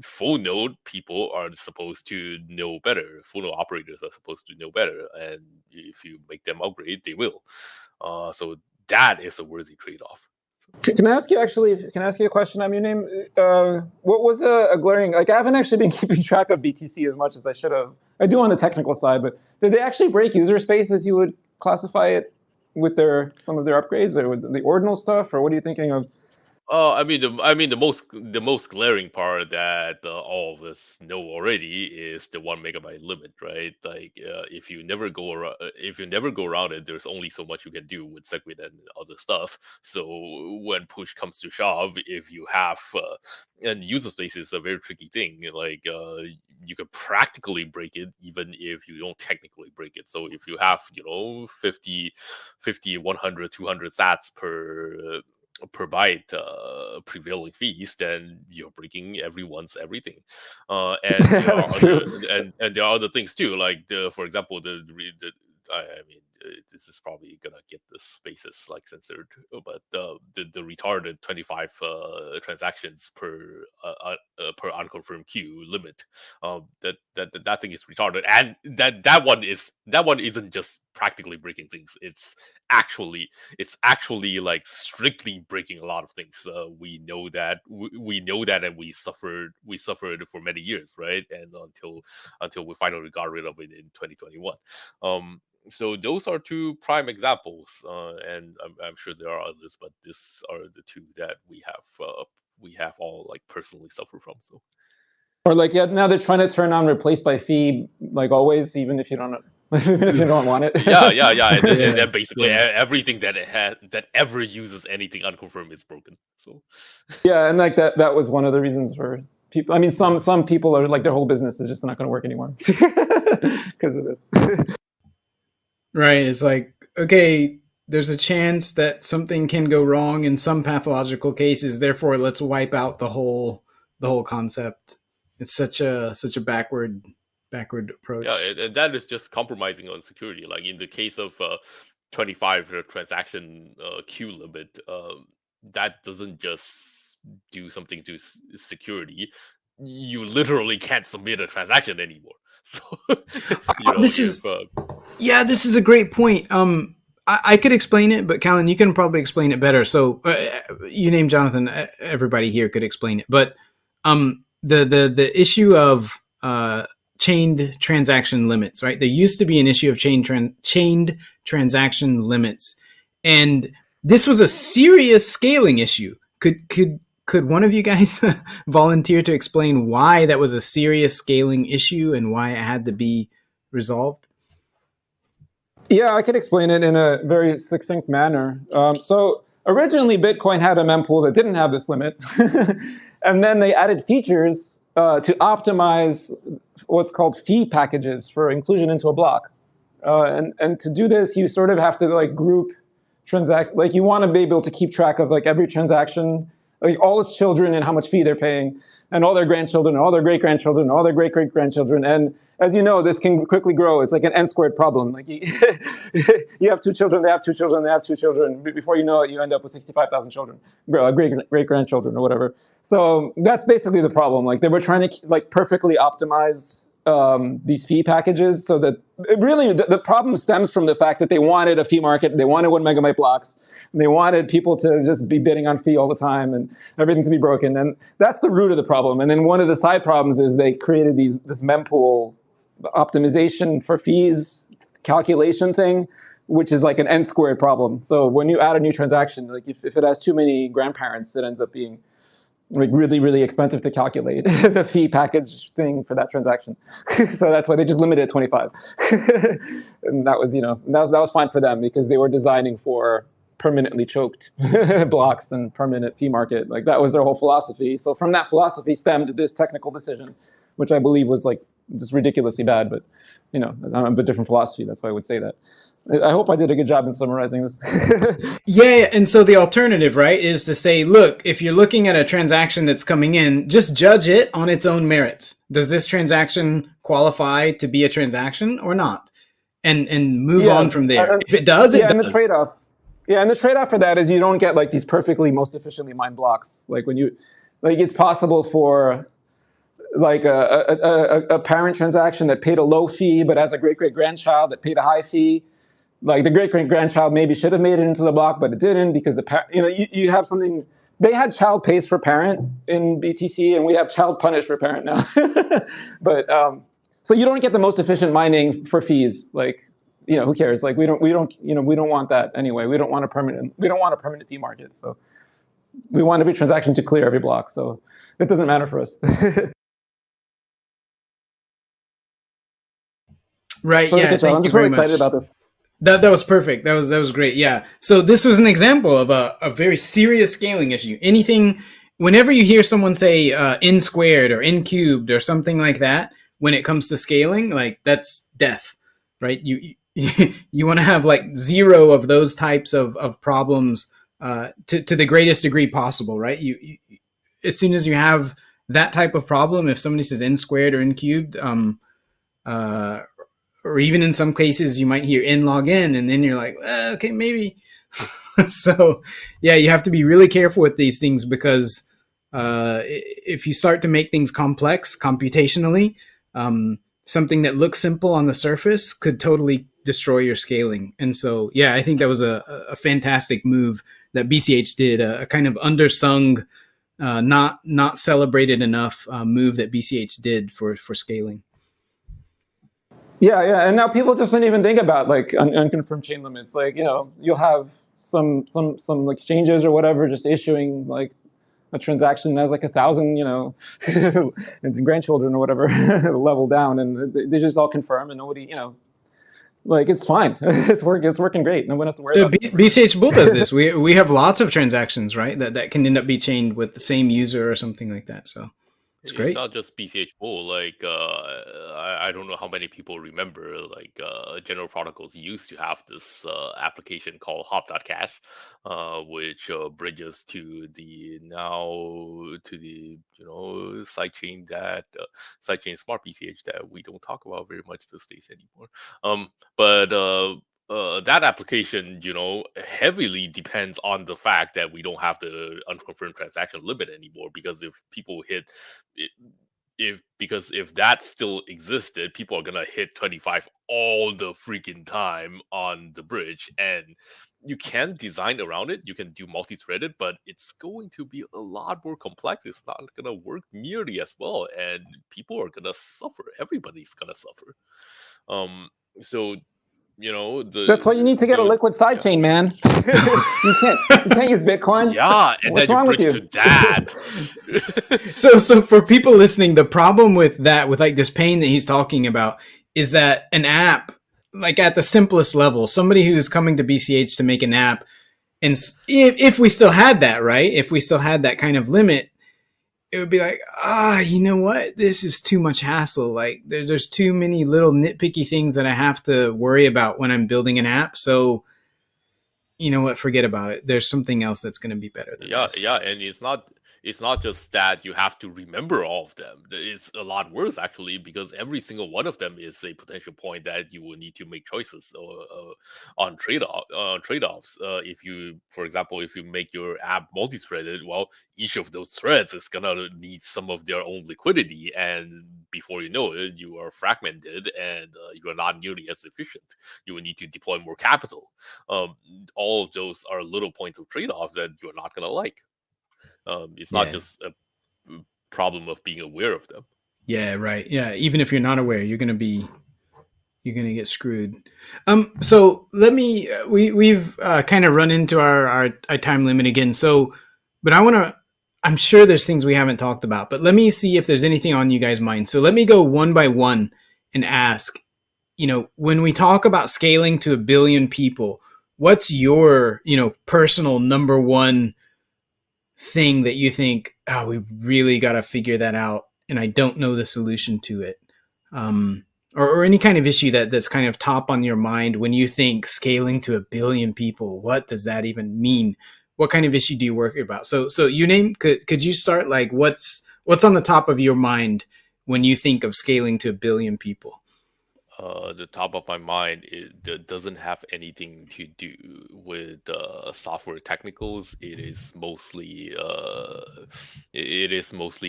full node people are supposed to know better. Full node operators are supposed to know better, and if you make them upgrade, they will. So that is a worthy trade-off. Can I ask you a question on your name? What was a glaring, like I haven't actually been keeping track of BTC as much as I should have. I do on the technical side, but did they actually break user space as you would classify it with some of their upgrades, or with the ordinal stuff, or what are you thinking of? The most glaring part that all of us know already is the 1 megabyte limit, right? Like, if you never go around it, there's only so much you can do with SegWit and other stuff. So when push comes to shove, if you have and user space is a very tricky thing. Like, you can practically break it even if you don't technically break it. So if you have 50, 100, 200 sats per byte prevailing fees, then you're breaking everyone's everything. And there are other things too, like for example, this is probably gonna get the spaces like censored, but the retarded 25 transactions per unconfirmed queue limit, that thing is retarded, and that one isn't just practically breaking things. It's actually like strictly breaking a lot of things. We know that, and we suffered for many years, right? And until we finally got rid of it in 2021. So those are two prime examples, and I'm sure there are others, but these are the two that we have all like personally suffered from. So, or like, now they're trying to turn on replace by fee, like always, even if you don't want it. And then basically everything that ever uses anything unconfirmed is broken. So yeah, and like that was one of the reasons for people. I mean, some people are like, their whole business is just not going to work anymore because of this. Right. It's like, okay, there's a chance that something can go wrong in some pathological cases. Therefore, let's wipe out the whole concept. It's such a backward approach. Yeah, and that is just compromising on security. Like in the case of 25 transaction queue limit, that doesn't just do something to security. You literally can't submit a transaction anymore. So, this is a great point. I could explain it, but Callan, you can probably explain it better. So you named Jonathan. Everybody here could explain it, but the issue of chained transaction limits, right? There used to be an issue of chained transaction limits, and this was a serious scaling issue. Could one of you guys volunteer to explain why that was a serious scaling issue and why it had to be resolved? Yeah, I could explain it in a very succinct manner. So originally, Bitcoin had a mempool that didn't have this limit. And then they added features to optimize what's called fee packages for inclusion into a block. And to do this, you sort of have to like group transact, like you want to be able to keep track of like every transaction, like all its children and how much fee they're paying, and all their grandchildren, and all their great-grandchildren, and all their great-great-grandchildren. And as you know, this can quickly grow. It's like an n-squared problem. Like you have two children, they have two children, they have two children. Before you know it, you end up with 65,000 children, great-grandchildren or whatever. So that's basically the problem. Like they were trying to like perfectly optimize these fee packages so that really the problem stems from the fact that they wanted a fee market, they wanted 1 megabyte blocks, and they wanted people to just be bidding on fee all the time and everything to be broken. And that's the root of the problem. And then one of the side problems is they created this mempool optimization for fees calculation thing, which is like an n-squared problem. So when you add a new transaction, like if it has too many grandparents, it ends up being like really, really expensive to calculate the fee package thing for that transaction. So that's why they just limited it to 25. And that was, that was fine for them because they were designing for permanently choked blocks and permanent fee market. Like that was their whole philosophy. So from that philosophy stemmed this technical decision, which I believe was like just ridiculously bad, but I'm a different philosophy. That's why I would say that. I hope I did a good job in summarizing this. Yeah, and so the alternative, right, is to say, look, if you're looking at a transaction that's coming in, just judge it on its own merits. Does this transaction qualify to be a transaction or not? And move on from there. If it does, it does. And the trade-off. Yeah, and the trade-off for that is you don't get like these perfectly most efficiently mined blocks. Like when it's possible for like a parent transaction that paid a low fee, but as a great-great-grandchild that paid a high fee. Like the great-great-grandchild maybe should have made it into the block, but it didn't because you have something. They had child pays for parent in BTC, and we have child punish for parent now. But so you don't get the most efficient mining for fees. Like who cares? Like we don't want that anyway. We don't want a permanent fee market. So we want every transaction to clear every block. So it doesn't matter for us. Right. So yeah. I'm just really excited about this. That was perfect. That was great. Yeah. So this was an example of a very serious scaling issue. Whenever you hear someone say n squared or n cubed or something like that, when it comes to scaling, like that's death, right? You want to have like zero of those types of problems to the greatest degree possible, right? You as soon as you have that type of problem, if somebody says n squared or n cubed, or even in some cases you might hear n log n, and then you're like, okay, maybe. So yeah, you have to be really careful with these things because if you start to make things complex computationally, something that looks simple on the surface could totally destroy your scaling. And so yeah, I think that was a fantastic move that BCH did, a kind of undersung, not celebrated enough move that BCH did for scaling. Yeah, and now people just don't even think about like unconfirmed chain limits. Like you'll have some exchanges or whatever just issuing like a transaction as like 1,000 grandchildren or whatever level down, and they just all confirm, and nobody like it's fine. It's working great. No one has to worry about it. BCH Bull does this. We have lots of transactions, right? That can end up being chained with the same user or something like that. So it's great. It's not just BCH Bull. Like I don't know how many people remember. Like General Protocols used to have this application called Hop.cash, which bridges to the sidechain sidechain smart BCH that we don't talk about very much these days anymore. But that application, heavily depends on the fact that we don't have the unconfirmed transaction limit anymore. Because if people hit, if that still existed, people are gonna hit 25 all the freaking time on the bridge, and you can design around it. You can do multi-threaded, but it's going to be a lot more complex. It's not gonna work nearly as well, and people are gonna suffer. Everybody's gonna suffer. So That's why you need to get a liquid sidechain, man. you can't use Bitcoin. Yeah, and What's then wrong you with bridge you? to that. So for people listening, the problem with that, with like this pain that he's talking about, is that an app, like at the simplest level, somebody who's coming to BCH to make an app, and if we still had that, right? If we still had that kind of limit, it would be like, you know what? This is too much hassle. Like there's too many little nitpicky things that I have to worry about when I'm building an app. So you know what? Forget about it. There's something else that's going to be better than this. Yeah, and it's not just that you have to remember all of them. It's a lot worse actually, because every single one of them is a potential point that you will need to make choices on trade-offs. If you, for example, if you make your app multi-threaded, well, each of those threads is gonna need some of their own liquidity, and before you know it, you are fragmented and you are not nearly as efficient. You will need to deploy more capital. All of those are little points of trade-off that you're not gonna like. It's not just a problem of being aware of them. Yeah, right. Yeah, even if you're not aware, you're gonna get screwed. So let me. We've kind of run into our time limit again. So, but I want to. I'm sure there's things we haven't talked about, but let me see if there's anything on you guys' mind. So let me go one by one and ask. When we talk about scaling to 1 billion people, what's your personal number one thing that you think, we really got to figure that out, and I don't know the solution to it, or any kind of issue that's kind of top on your mind when you think scaling to 1 billion people? What does that even mean? What kind of issue do you worry about? So you name, could you start, like, what's on the top of your mind when you think of scaling to 1 billion people? The top of my mind, it doesn't have anything to do with software technicals. It is mostly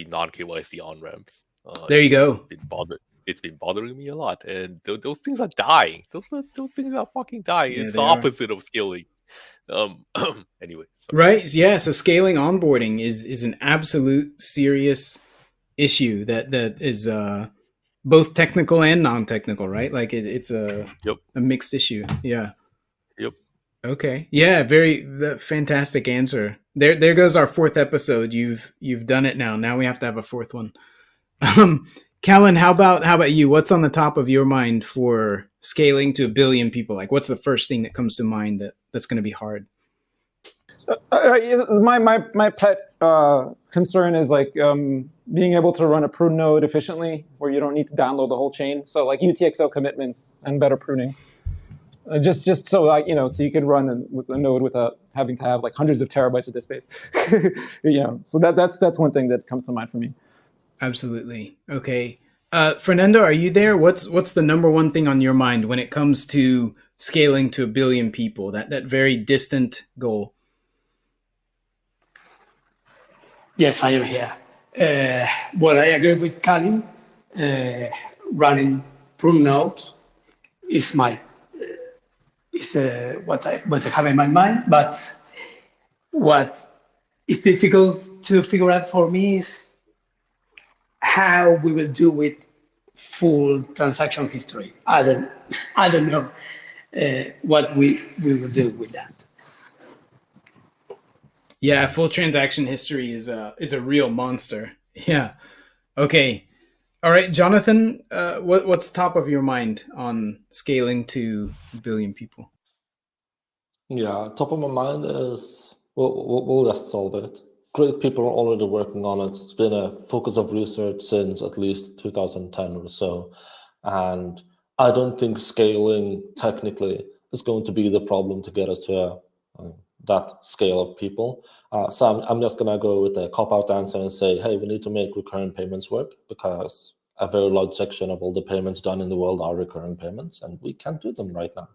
non KYC on ramps. There you go. It's been bothering me a lot, and those things are dying. Those things are fucking dying. Yeah, it's the opposite of scaling. Anyway. Right. Yeah. So scaling onboarding is an absolute serious issue that is both technical and non-technical, right? Like it's a mixed issue. Yeah. Yep. Okay. Yeah. Very fantastic answer. There goes our 4th episode. You've done it now. Now we have to have a 4th one. Callan, how about you? What's on the top of your mind for scaling to 1 billion people? Like, what's the first thing that comes to mind that's going to be hard? My pet concern is like being able to run a prune node efficiently, where you don't need to download the whole chain. So like UTXO commitments and better pruning, just so like so you can run with a node without having to have like hundreds of terabytes of disk space. So that's one thing that comes to mind for me. Absolutely. Okay. Fernando, are you there? What's the number one thing on your mind when it comes to scaling to 1 billion people? That very distant goal. Yes, I am here. Well, I agree with Callan. Running prune nodes is what I have in my mind. But what is difficult to figure out for me is how we will do with full transaction history. I don't know what we will do with that. Yeah, full transaction history is a real monster. Yeah. Okay. All right, Jonathan, what's top of your mind on scaling to 1 billion people? Yeah, top of my mind is we'll just solve it. Great people are already working on it. It's been a focus of research since at least 2010 or so. And I don't think scaling technically is going to be the problem to get us to that scale of people. So I'm just going to go with a cop-out answer and say, hey, we need to make recurrent payments work, because a very large section of all the payments done in the world are recurrent payments, and we can't do them right now.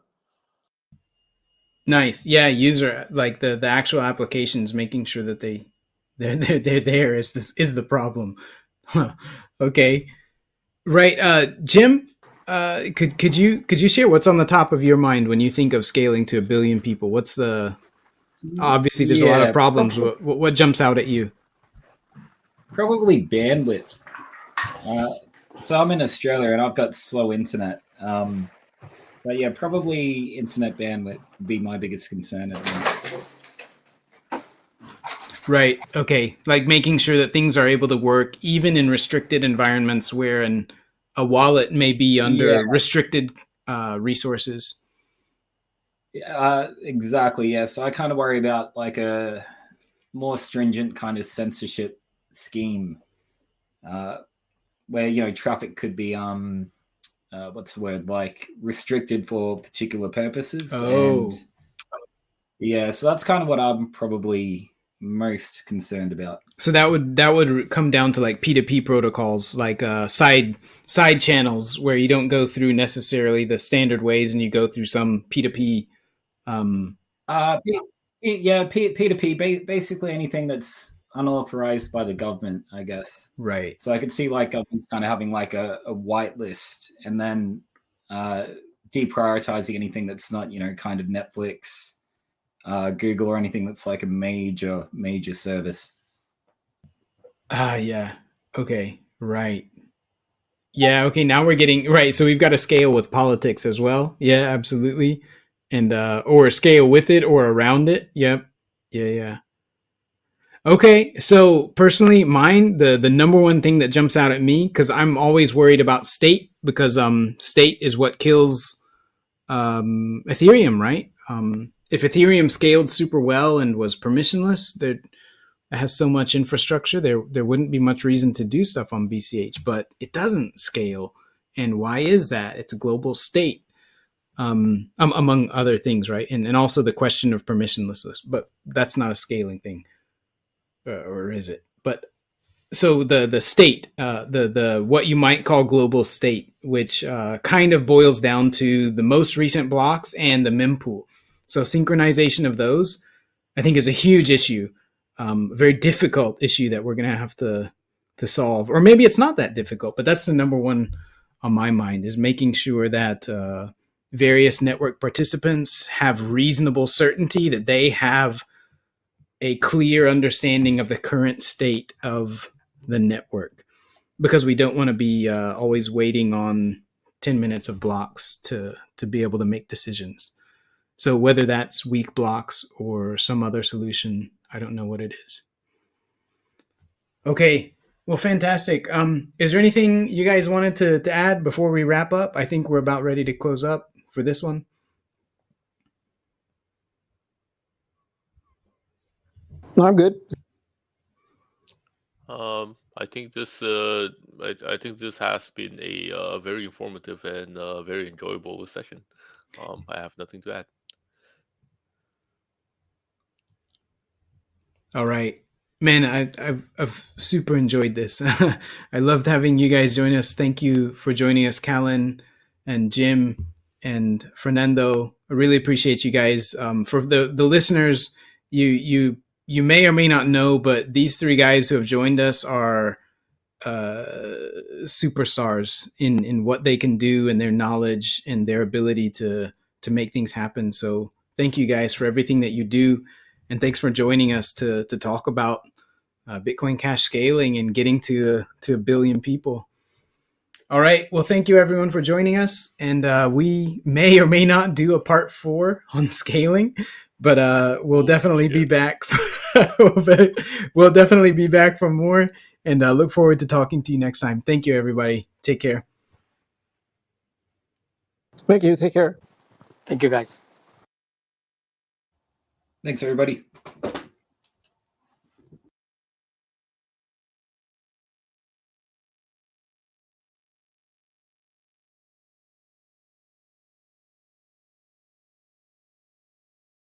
Nice. Yeah, user like the actual applications, making sure that they're there is the problem. Huh. Okay. Right. Jim, could you share what's on the top of your mind when you think of scaling to 1 billion people? What's the obviously there's a lot of Yeah, problems. What jumps out at you? probably bandwidth. So I'm in Australia and I've got slow internet. But yeah, probably internet bandwidth would be my biggest concern at the moment. Right. Okay. Like making sure that things are able to work even in restricted environments where a wallet may be under restricted resources. Exactly. Yeah. So I kind of worry about like a more stringent kind of censorship scheme, where traffic could be what's the word, like restricted for particular purposes. Oh. And yeah, so that's kind of what I'm probably most concerned about. So that would come down to like P2P protocols, like side channels where you don't go through necessarily the standard ways, and you go through some P2P. P2P, basically anything that's unauthorized by the government, I guess. Right. So I could see like governments kind of having like a whitelist, and then deprioritizing anything that's not, kind of Netflix, Google, or anything that's like a major service. Yeah. Okay. Right. Yeah. Okay. Now we're getting right. So we've got to scale with politics as well. Yeah, absolutely. And or scale with it or around it. Yep. Yeah. Okay. So personally, mine, the number one thing that jumps out at me, because I'm always worried about state, because state is what kills Ethereum, right? If Ethereum scaled super well and was permissionless, there has so much infrastructure, there wouldn't be much reason to do stuff on BCH, but it doesn't scale. And why is that? It's a global state, among other things, right? And also the question of permissionlessness, but that's not a scaling thing, or is it? But so the state, the what you might call global state, which kind of boils down to the most recent blocks and the mempool. So synchronization of those, I think, is a huge issue, a very difficult issue that we're going to have to solve. Or maybe it's not that difficult, but that's the number one on my mind, is making sure that various network participants have reasonable certainty that they have a clear understanding of the current state of the network, because we don't want to be always waiting on 10 minutes of blocks to be able to make decisions. So whether that's weak blocks or some other solution, I don't know what it is. Okay. Well, fantastic. Is there anything you guys wanted to add before we wrap up? I think we're about ready to close up for this one. No, I'm good. I think this has been a very informative and very enjoyable session. I have nothing to add. All right, man. I've super enjoyed this. I loved having you guys join us. Thank you for joining us, Callan and Jim and Fernando. I really appreciate you guys. For the listeners, you may or may not know, but these three guys who have joined us are superstars in what they can do, and their knowledge and their ability to make things happen. So thank you guys for everything that you do. And thanks for joining us to talk about Bitcoin Cash scaling and getting to 1 billion people. All right. Well, thank you everyone for joining us. And we may or may not do a part 4 on scaling, but we'll definitely be back. We'll definitely be back for more, and look forward to talking to you next time. Thank you, everybody. Take care. Thank you. Take care. Thank you, guys. Thanks, everybody.